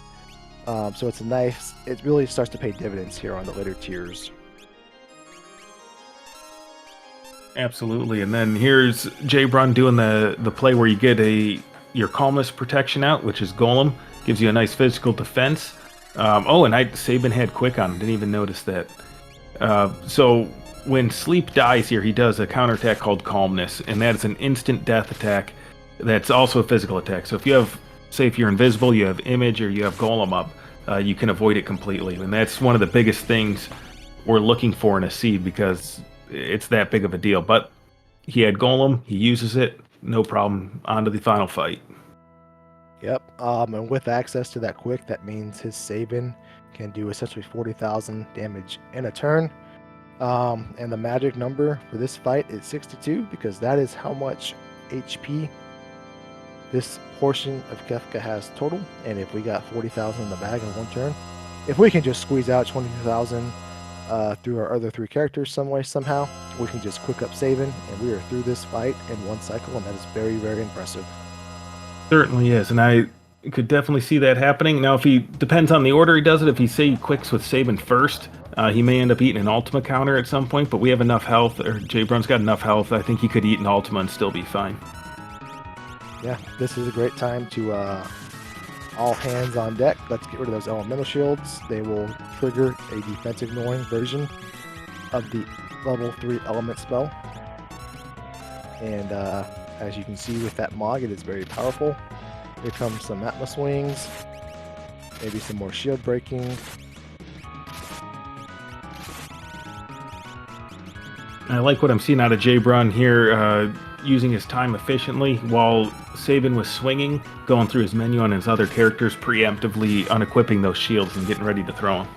So it's it really starts to pay dividends here on the later tiers. Absolutely. And then here's Jbrun doing the play where you get your calmness protection out, which is Golem, gives you a nice physical defense. And Sabin had quick on him, didn't even notice that. So when Sleep dies here, he does a counterattack called Calmness, and that is an instant death attack. That's also a physical attack. So if you're invisible, you have Image, or you have Golem up, you can avoid it completely. And that's one of the biggest things we're looking for in a seed, because it's that big of a deal. But he had Golem, he uses it, no problem. On to the final fight. Yep, and with access to that quick, that means his Sabin can do essentially 40,000 damage in a turn. And the magic number for this fight is 62, because that is how much HP. This portion of Kefka has total, and if we got 40,000 in the bag in one turn, if we can just squeeze out 20,000 through our other 3 characters some way, somehow, we can just quick up saving, and we are through this fight in 1 cycle, and that is very, very impressive. Certainly is, and I could definitely see that happening. Now, if he depends on the order he does it, if he say he quicks with Saban first, he may end up eating an Ultima counter at some point, but we have enough health, or Jay Brun's got enough health, I think he could eat an Ultima and still be fine. Yeah, this is a great time to all hands on deck. Let's get rid of those elemental shields. They will trigger a defense ignoring version of the level 3 element spell. And as you can see with that Mog, it is very powerful. Here comes some Atmos Wings, maybe some more shield breaking. I like what I'm seeing out of Jay Brun here, using his time efficiently while Saban was swinging, going through his menu on his other characters, preemptively unequipping those shields and getting ready to throw them.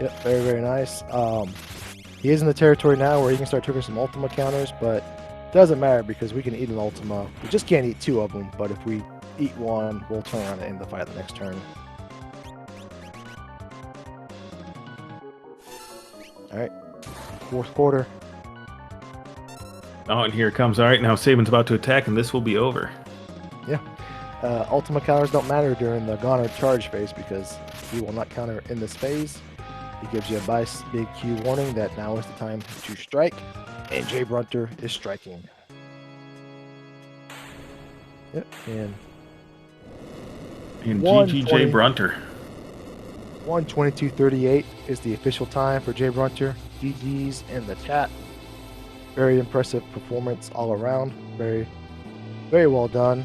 Yep, very, very nice. He is in the territory now where he can start triggering some Ultima counters, but it doesn't matter because we can eat an Ultima. We just can't eat 2 of them, but if we eat 1, we'll turn around and end the fight the next turn. Alright, 4th quarter. Oh, and here it comes. All right, now Saban's about to attack, and this will be over. Yeah. Ultima counters don't matter during the Goner charge phase because he will not counter in this phase. He gives you a big Q warning that now is the time to strike, and Jay Brunter is striking. Yep, and GG Jay Brunter. 1:22:38 is the official time for Jay Brunter. GG's in the chat. Very impressive performance all around. Very, very well done.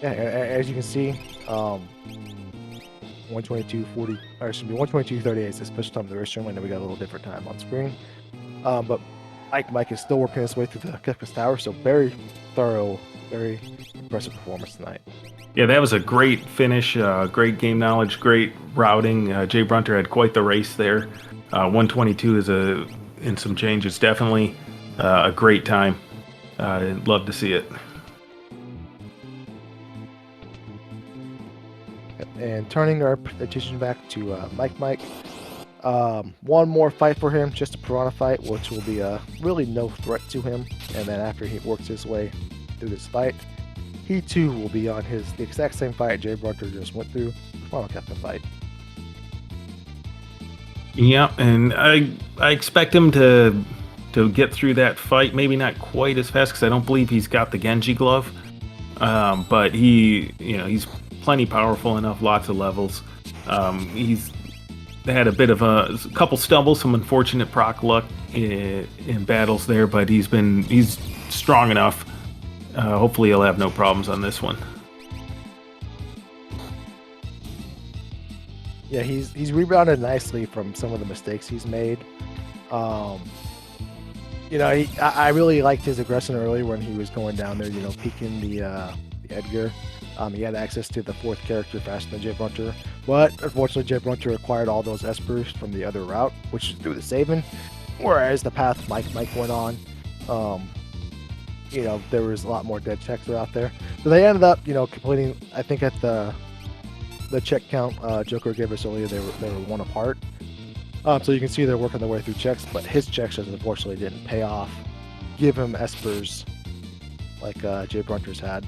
Yeah, as you can see, 1:22:40, or excuse me, 1:22:38 is the special time of the race stream, and then we got a little different time on screen. But Mike is still working his way through the Kefka's Tower, so very thorough, very impressive performance tonight. Yeah, that was a great finish, great game knowledge, great routing. Jay Brunter had quite the race there. 122 is in some change. It's definitely a great time. I'd love to see it. And turning our attention back to Mike. One more fight for him, just a Piranha fight, which will be really no threat to him. And then after he works his way through this fight, he too will be on the exact same fight Jay Brunter just went through, the final captain fight. Yeah, and I expect him to get through that fight. Maybe not quite as fast because I don't believe he's got the Genji glove, but he's plenty powerful enough. Lots of levels. He's had a bit of a couple stumbles, some unfortunate proc luck in battles there, but he's strong enough. Hopefully, he'll have no problems on this one. Yeah, he's rebounded nicely from some of the mistakes he's made. I really liked his aggression early when he was going down there, peeking the Edgar. He had access to the 4th character faster than Jay Brunter, but unfortunately Jay Brunter acquired all those espers from the other route, which is through the Saban, whereas the path Mike went on, there was a lot more dead checks out there. So they ended up, completing, I think at the check count Joker gave us earlier, they were 1 apart. So you can see they're working their way through checks, but his checks unfortunately didn't pay off. Give him espers like Jay Brunter's had.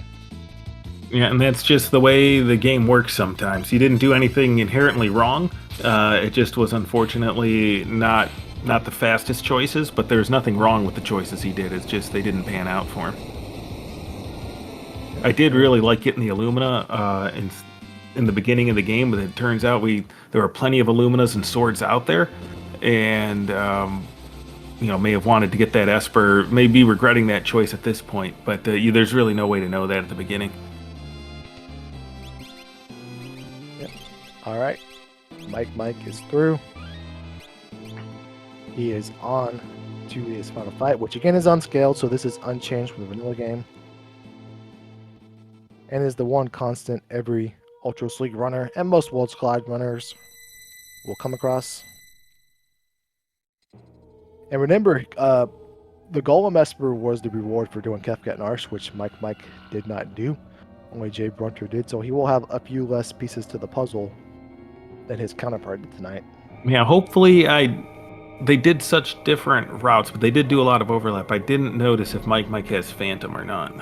Yeah, and that's just the way the game works sometimes. He didn't do anything inherently wrong. It just was unfortunately not the fastest choices, but there's nothing wrong with the choices he did. It's just they didn't pan out for him. I did really like getting the Illumina in the beginning of the game, but it turns out there were plenty of Illuminas and swords out there, and may have wanted to get that Esper, may be regretting that choice at this point, but there's really no way to know that at the beginning. Yep. All right, Mike is through. He is on to his final fight, which again is unscaled, so this is unchanged from the vanilla game, and is the one constant every Ultra League runner and most Worlds Collide runners will come across. And remember, The Golem Esper was the reward for doing Kefka and Arsh, which Mike did not do. Only Jay Brunter did, so he will have a few less pieces to the puzzle than his counterpart did tonight. Yeah, hopefully they did such different routes, but they did do a lot of overlap. I didn't notice if Mike has Phantom or not.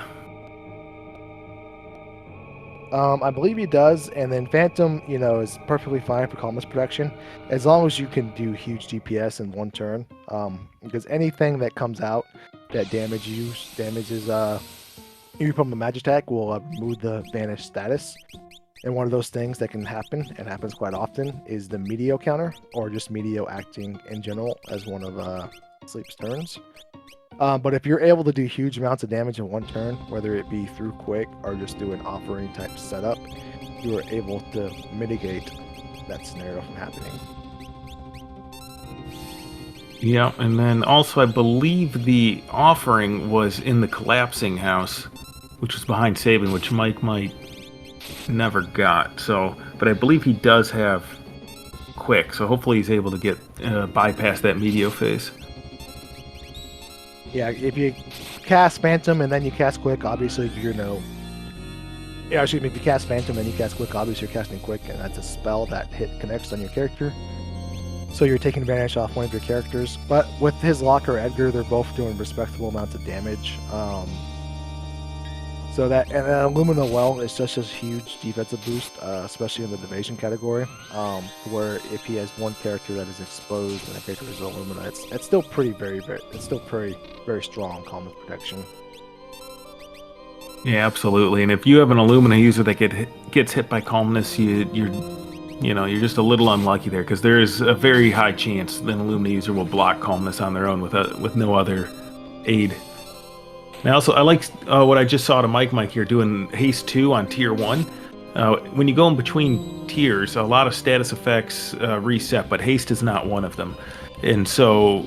I believe he does, and then Phantom, is perfectly fine for calmness protection, as long as you can do huge DPS in one turn. Because anything that comes out that damages you from a magic attack will remove the banished status. And one of those things that can happen, and happens quite often, is the Meteo counter, or just Meteo acting in general as one of Sleep's turns. But if you're able to do huge amounts of damage in one turn, whether it be through quick or just do an offering type setup, you are able to mitigate that scenario from happening. Yeah, and then also I believe the offering was in the collapsing house, which was behind Sabin, which Mike might never got. So, but I believe he does have quick, so hopefully he's able to get bypass that Meteo phase. Yeah, if you cast Phantom and then you cast Quick, obviously if you cast Phantom and you cast Quick, obviously you're casting Quick, and that's a spell that connects on your character. So you're taking advantage off one of your characters. But with his Locker Edgar, they're both doing respectable amounts of damage. So that, and Illumina Well is just a huge defensive boost, especially in the Division category, where if he has one character that is exposed and a character is Illumina, it's still very strong calmness protection. Yeah, absolutely. And if you have an Illumina user that gets hit by calmness, you're just a little unlucky there, because there is a very high chance that an Illumina user will block calmness on their own with no other aid. And also, I like what I just saw to Mike here doing Haste 2 on Tier 1. When you go in between tiers, a lot of status effects reset, but Haste is not one of them. And so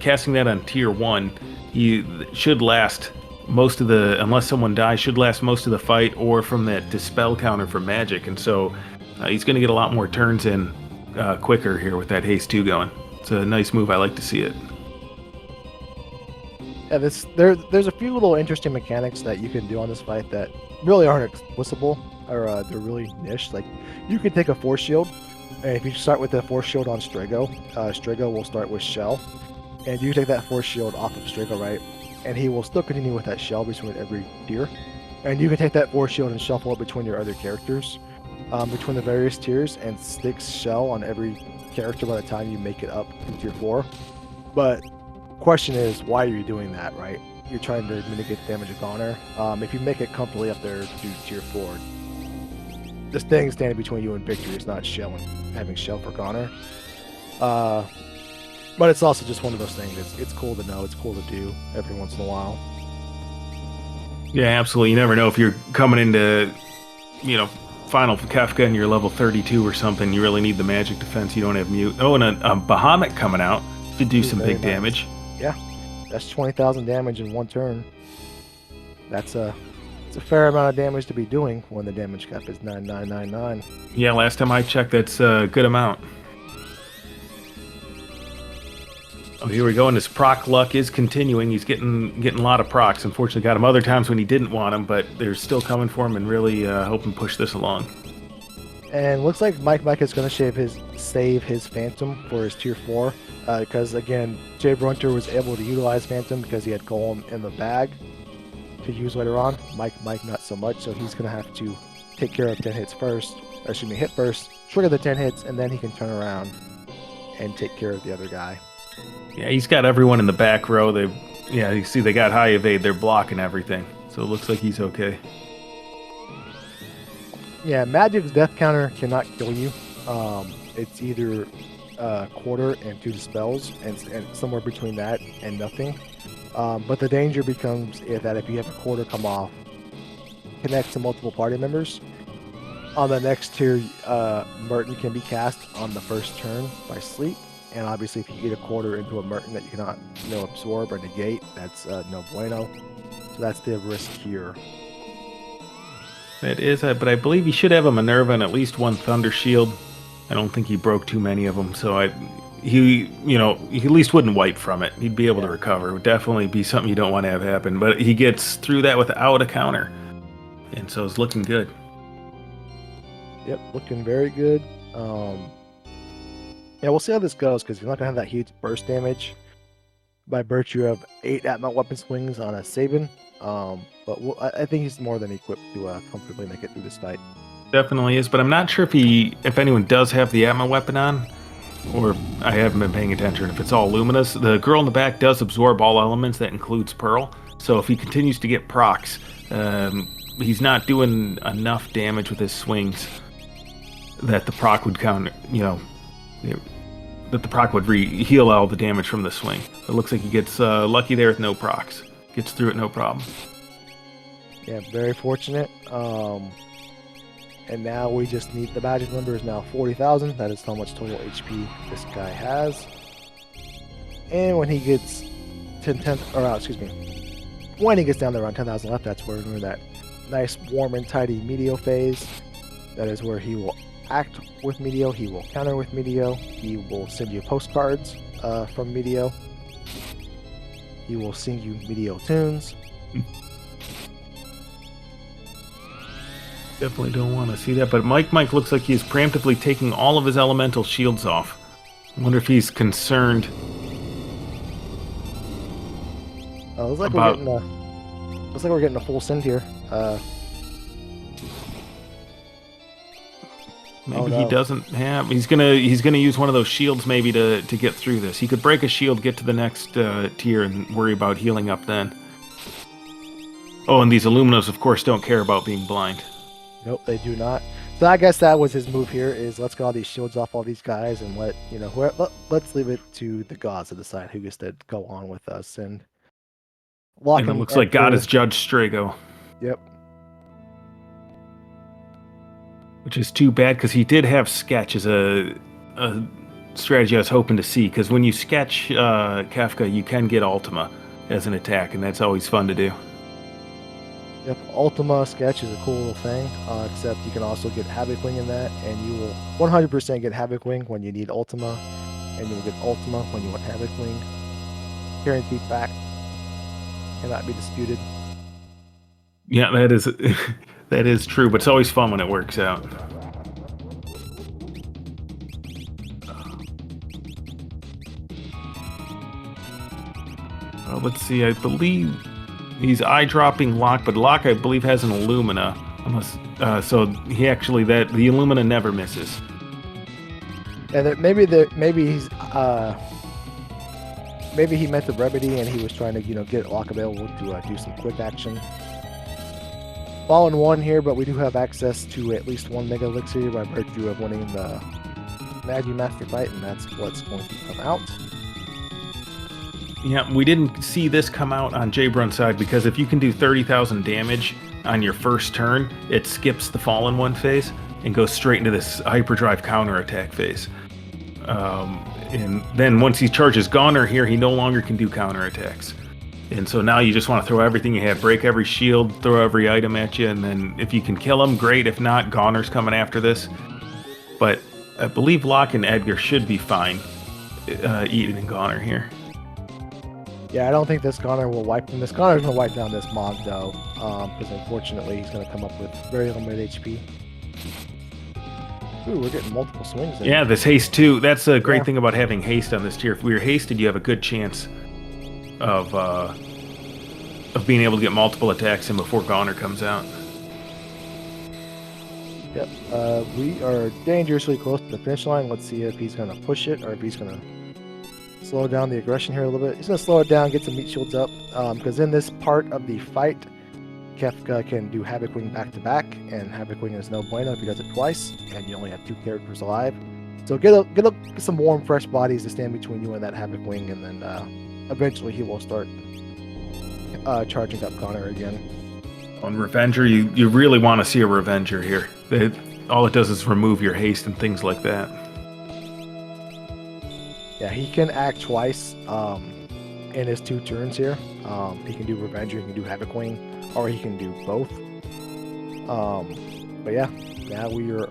casting that on Tier 1, you should last most of unless someone dies, should last most of the fight, or from that Dispel counter for magic. And so he's going to get a lot more turns in quicker here with that Haste 2 going. It's a nice move. I like to see it. Yeah, there's a few little interesting mechanics that you can do on this fight that really aren't explicable, or they're really niche. Like, you can take a Force Shield, and if you start with the Force Shield on Strago, Strago will start with Shell, and you take that Force Shield off of Strago, right? And he will still continue with that Shell between every tier. And you can take that Force Shield and shuffle it between your other characters, between the various tiers, and stick Shell on every character by the time you make it up to Tier 4. But question is, why are you doing that, right? You're trying to mitigate the damage of Goner. If you make it comfortably up there to Tier 4, this thing standing between you and victory is not Shell and having Shell for Goner. But it's also just one of those things. It's cool to know. It's cool to do every once in a while. Yeah, absolutely. You never know if you're coming into, Final Kefka and you're level 32 or something. You really need the magic defense. You don't have mute. Oh, and a Bahamut coming out to do some big damage. Yeah, that's 20,000 damage in one turn. It's a fair amount of damage to be doing when the damage cap is 9999. Yeah, last time I checked, that's a good amount. Oh, here we go, and his proc luck is continuing. He's getting a lot of procs. Unfortunately, got him other times when he didn't want him, but they're still coming for him and really helping push this along. And looks like Mike is going to save his Phantom for his Tier 4. Because, again, Jay Brunter was able to utilize Phantom because he had Golem in the bag to use later on. Mike not so much, so he's going to have to take care of 10 hits first. Or excuse me, hit first, trigger the 10 hits, and then he can turn around and take care of the other guy. Yeah, he's got everyone in the back row. You see they got high evade. They're blocking everything. So it looks like he's okay. Yeah, Magic's death counter cannot kill you. It's either quarter and 2 dispels, and somewhere between that and nothing. But the danger becomes that if you have a quarter come off, connect to multiple party members. On the next tier, Merton can be cast on the first turn by Sleep. And obviously, if you get a quarter into a Merton that you cannot absorb or negate, that's no bueno. So that's the risk here. It is, but I believe he should have a Minerva and at least one Thunder Shield. I don't think he broke too many of them, so he at least wouldn't wipe from it. He'd be able to recover. It would definitely be something you don't want to have happen. But he gets through that without a counter, and so it's looking good. Yep, looking very good. Yeah, we'll see how this goes because he's not gonna have that huge burst damage by virtue of 8 at-mount weapon swings on a Sabin. But I think he's more than equipped to comfortably make it through this fight. Definitely is, but I'm not sure if anyone does have the ammo weapon on, or I haven't been paying attention. If it's all luminous, the girl in the back does absorb all elements. That includes Pearl. So if he continues to get procs, he's not doing enough damage with his swings that the proc would counter. That the proc would heal all the damage from the swing. It looks like he gets lucky there with no procs. Gets through it no problem. Yeah, very fortunate. And now we just need, the magic number is now 40,000. That is how much total HP this guy has. And when he gets when he gets down to around 10,000 left, that's where we're in that nice, warm and tidy Meteo phase. That is where he will act with Meteo, he will counter with Meteo, he will send you postcards from Meteo, he will sing you Meteo tunes. Definitely don't want to see that, but Mike looks like he's preemptively taking all of his elemental shields off. I wonder if he's concerned Looks like we're getting a full send here. Maybe he doesn't have. He's gonna use one of those shields maybe to get through this. He could break a shield, get to the next tier, and worry about healing up then. Oh, and these Illuminos, of course, don't care about being blind. Nope, they do not. So I guess that was his move here: is let's get all these shields off all these guys, and let's leave it to the gods to decide who gets to go on with us. And it looks like God is Judge Strago. Yep. Which is too bad because he did have sketch as a strategy I was hoping to see. Because when you sketch Kefka, you can get Ultima as an attack, and that's always fun to do. Yep, Ultima sketch is a cool little thing, except you can also get Havoc Wing in that, and you will 100% get Havoc Wing when you need Ultima, and you will get Ultima when you want Havoc Wing. Guaranteed fact. Cannot be disputed. Yeah, that is true, but it's always fun when it works out. Let's see, I believe he's eye-dropping Locke, but Locke, I believe, has an Illumina. So he actually, the Illumina never misses. And maybe he meant the remedy and he was trying to, get Locke available to do some quick action. Fallen 1 here, but we do have access to at least 1 Mega Elixir by virtue of winning the Magi Master fight, and that's what's going to come out. Yeah, we didn't see this come out on J-Brun's side because if you can do 30,000 damage on your first turn, it skips the Fallen 1 phase and goes straight into this Hyperdrive counterattack phase. And then once he charges Goner here, he no longer can do counterattacks. And so now you just want to throw everything you have, break every shield, throw every item at you, and then if you can kill him, great. If not, Goner's coming after this. But I believe Locke and Edgar should be fine eating Goner here. Yeah, I don't think this Goner will wipe him. This Goner's going to wipe down this Mog, though, because unfortunately he's going to come up with very limited HP. Ooh, we're getting multiple swings in. Yeah, this haste too. That's a great thing about having haste on this tier. If we were hasted, you have a good chance of being able to get multiple attacks in before Goner comes out. Yep. We are dangerously close to the finish line. Let's see if he's going to push it or if he's going to slow down the aggression here a little bit. He's going to slow it down, get some meat shields up, because in this part of the fight, Kefka can do Havoc Wing back to back, and Havoc Wing is no bueno if he does it twice, and you only have 2 characters alive. So get some warm, fresh bodies to stand between you and that Havoc Wing, and then eventually he will start charging up Goner again. On Revenger, you really want to see a Revenger here. All it does is remove your haste and things like that. Yeah, he can act twice in his 2 turns here. He can do Revenger, he can do Havoc Wing, or he can do both. But yeah, now we are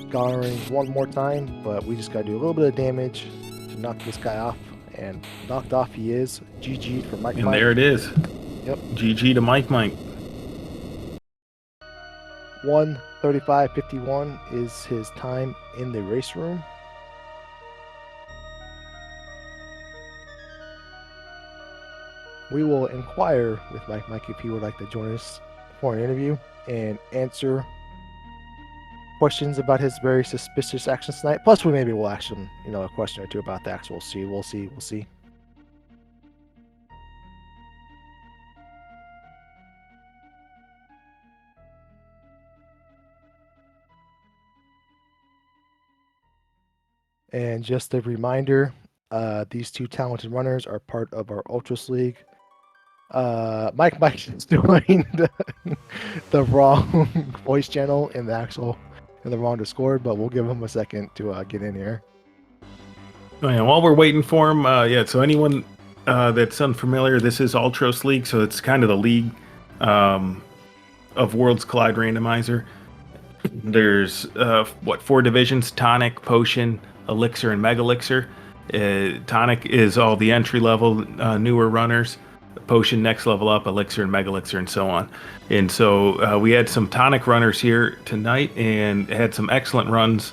Gonering one more time, but we just gotta do a little bit of damage to knock this guy off, and knocked off he is. GG for Mike. And there it is. Yep. GG to Mike. 1:35:51 is his time in the race room. We will inquire with Mike if he would like to join us for an interview and answer questions about his very suspicious actions tonight. Plus, we maybe will ask him, a question or two about the actual seed. We'll see. And just a reminder, these two talented runners are part of our Ultras League. Mike is doing the wrong voice channel in the wrong Discord, but we'll give him a second to get in here. Oh, yeah, while we're waiting for him, so anyone that's unfamiliar, this is Ultros League, so it's kind of the league of Worlds Collide Randomizer. There's 4 divisions: Tonic, Potion, Elixir, and Mega Elixir. Tonic is all the entry level newer runners. Potion next level up, Elixir and Mega Elixir, and so on. And so we had some Tonic runners here tonight and had some excellent runs.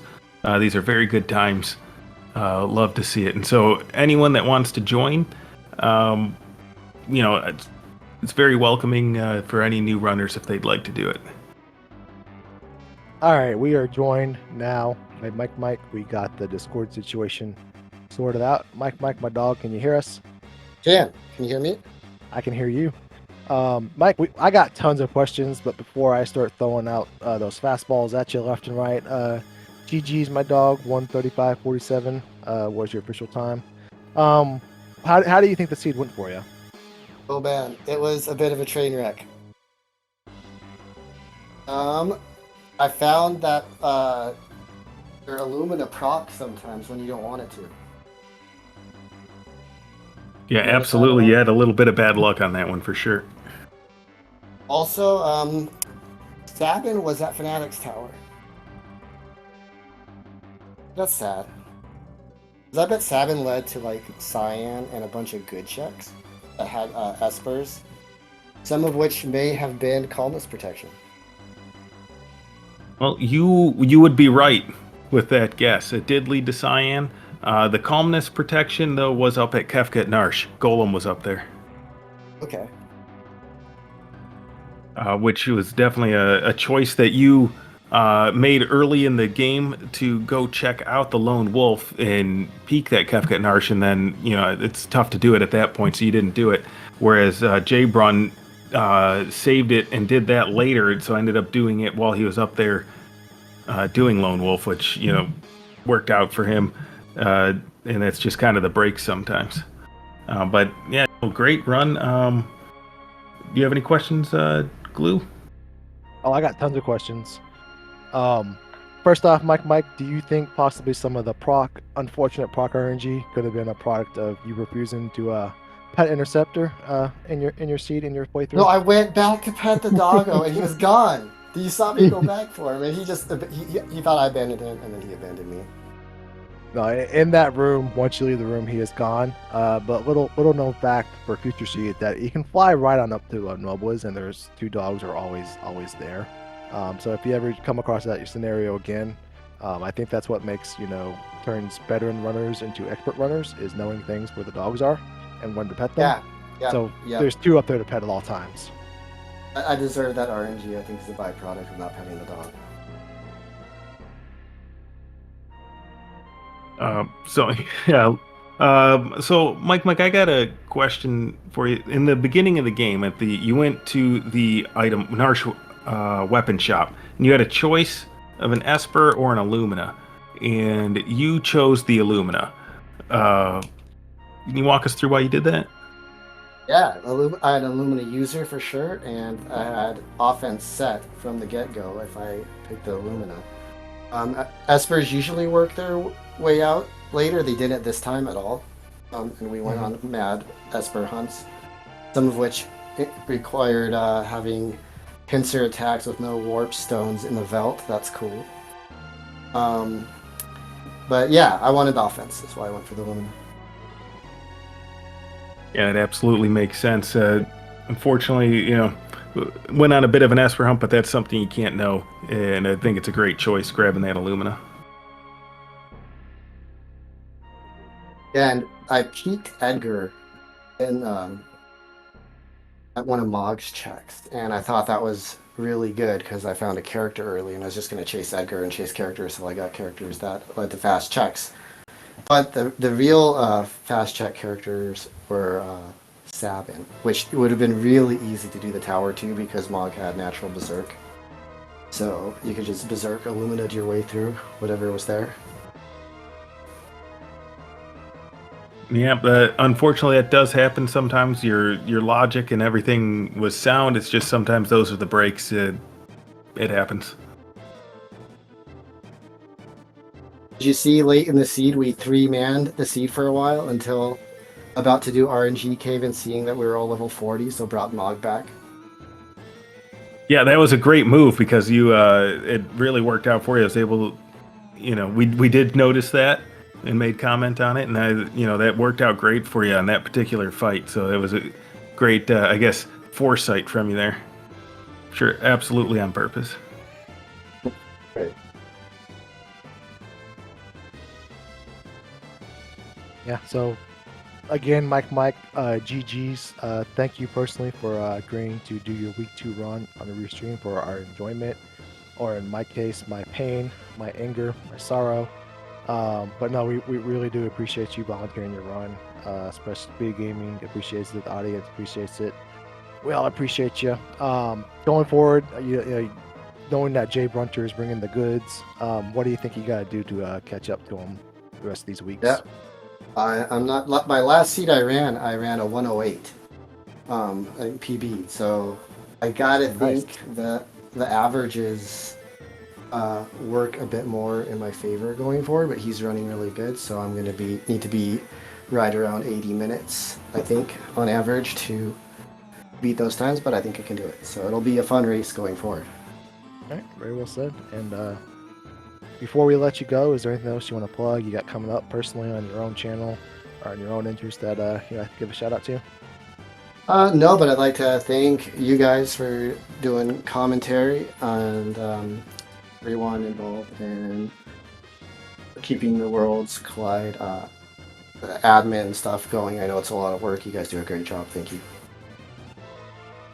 These are very good times. Love to see it. And so anyone that wants to join, it's very welcoming for any new runners if they'd like to do it. All right, we are joined now by Mike. We got the Discord situation sorted out. Mike, my dog, can you hear us? Can you hear me? I can hear you. Mike, I got tons of questions, but before I start throwing out those fastballs at you left and right, GG's my dog, 1:35:47 was your official time. How do you think the seed went for you? Oh man, it was a bit of a train wreck. I found that your Illumina procs sometimes when you don't want it to. Yeah, absolutely. You had a little bit of bad luck on that one for sure. Also, Sabin was at Fnatic's tower. That's sad. 'Cause I bet Sabin led to like Cyan and a bunch of good checks that had Espers, some of which may have been Calmness Protection. Well, you would be right with that guess. It did lead to Cyan. The Calmness Protection, though, was up at Kefka at Narsh. Golem was up there. Okay. Which was definitely a choice that you made early in the game to go check out the Lone Wolf and peek that Kefka at Narsh, and then, it's tough to do it at that point, so you didn't do it. Whereas J-Brun saved it and did that later, so I ended up doing it while he was up there doing Lone Wolf, which, worked out for him. And that's just kind of the break sometimes. But yeah, great run. Do you have any questions, Glue? Oh, I got tons of questions. First off, Mike, do you think possibly some of the unfortunate proc RNG could have been a product of you refusing to pet Interceptor in your seed in your playthrough? No, I went back to pet the doggo and he was gone. You saw me go back for him, and he thought I abandoned him, and then he abandoned me. No, in that room, once you leave the room, he is gone. But little known fact for future seed that he can fly right on up to Nobles, and there's 2 dogs are always there. So if you ever come across that scenario again, I think that's what makes turns veteran runners into expert runners, is knowing things where the dogs are and when to pet them. Yeah. So there's 2 up there to pet at all times. I deserve that RNG. I think it's a byproduct of not petting the dog. So Mike, I got a question for you. In the beginning of the game, you went to the Narsh weapon shop, and you had a choice of an Esper or an Illumina, and you chose the Illumina. Can you walk us through why you did that? Yeah, I had an Illumina user for sure, and I had offense set from the get-go if I picked the Illumina. Espers usually work their way out later. They didn't this time at all, and we went on mad Esper hunts, some of which required having pincer attacks with no warp stones in the Veld. That's cool. But yeah, I wanted offense. That's why I went for the Lumina. Yeah, it absolutely makes sense. Unfortunately, went on a bit of an Esper hump, but that's something you can't know. And I think it's a great choice grabbing that Illumina. And I peeked Edgar in at one of Mog's checks, and I thought that was really good because I found a character early, and I was just going to chase Edgar and chase characters, so I got characters that led to fast checks. But the real fast check characters were Sabin, which would have been really easy to do the tower to because Mog had natural berserk. So you could just berserk Illumina your way through whatever was there. Yeah, but unfortunately, that does happen sometimes. Your logic and everything was sound. It's just sometimes those are the breaks. It happens. Did you see late in the seed we 3-manned the seed for a while until about to do RNG cave and seeing that we were all level 40, so brought Mog back? Yeah, that was a great move because you it really worked out for you. I was able to, we did notice that and made comment on it, and that worked out great for you on that particular fight. So it was a great, I guess, foresight from you there. Sure, absolutely on purpose. Right. Yeah, so again, Mike, GG's. Thank you personally for agreeing to do your week 2 run on the restream for our enjoyment, or in my case, my pain, my anger, my sorrow. But no, we really do appreciate you volunteering your run, especially SpeedGaming appreciates it, the audience appreciates it. We all appreciate you. Going forward, knowing that Jay Brunter is bringing the goods, what do you think you got to do to catch up to him the rest of these weeks? Yeah. I'm not. My last seed I ran a 108 PB. So I gotta think that the averages work a bit more in my favor going forward. But he's running really good, so I'm gonna need to be right around 80 minutes, I think, on average to beat those times. But I think I can do it. So it'll be a fun race going forward. All right, very well said. And before we let you go, is there anything else you want to plug? You got coming up personally on your own channel or on your own interest that you have to give a shout out to? No, but I'd like to thank you guys for doing commentary and everyone involved in keeping the Worlds Collide admin stuff going. I know it's a lot of work. You guys do a great job. Thank you.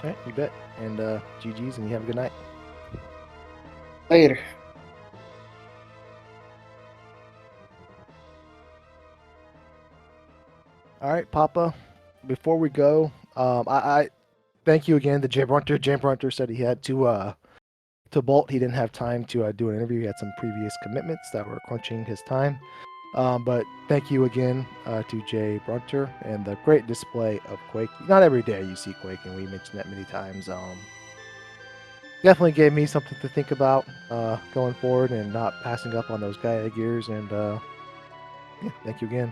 All right, you bet. And GG's, and you have a good night. Later. All right, Papa. Before we go, I thank you again to Jay Brunter. Jay Brunter said he had to bolt. He didn't have time to do an interview. He had some previous commitments that were crunching his time. But thank you again to Jay Brunter and the great display of Quake. Not every day you see Quake, and we mentioned that many times. Definitely gave me something to think about going forward and not passing up on those Gaia gears. And yeah, thank you again.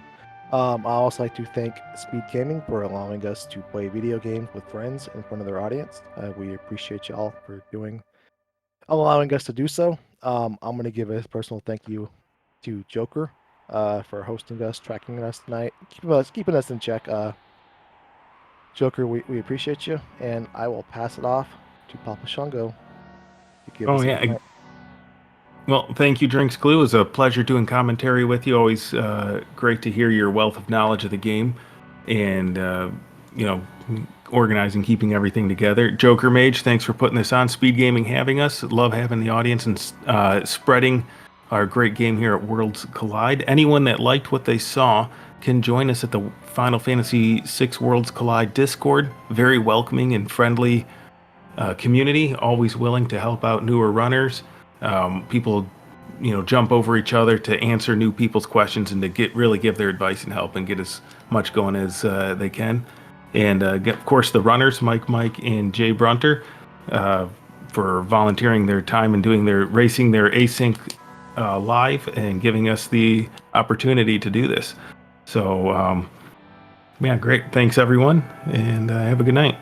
I also like to thank SpeedGaming for allowing us to play video games with friends in front of their audience. We appreciate y'all for allowing us to do so. I'm going to give a personal thank you to Joker for hosting us, tracking us tonight, keeping us in check. Joker, we appreciate you, and I will pass it off to Papa Shango to give us a good night. Well, thank you, Drinks Glue. It was a pleasure doing commentary with you. Always great to hear your wealth of knowledge of the game and, organizing, keeping everything together. Joker Mage, thanks for putting this on. SpeedGaming having us. Love having the audience and spreading our great game here at Worlds Collide. Anyone that liked what they saw can join us at the Final Fantasy VI Worlds Collide Discord. Very welcoming and friendly community, always willing to help out newer runners. People, jump over each other to answer new people's questions and to really give their advice and help and get as much going as they can. And of course, the runners, Mike, and Jay Brunter, for volunteering their time and racing their async live and giving us the opportunity to do this. So, yeah, great. Thanks, everyone, and have a good night.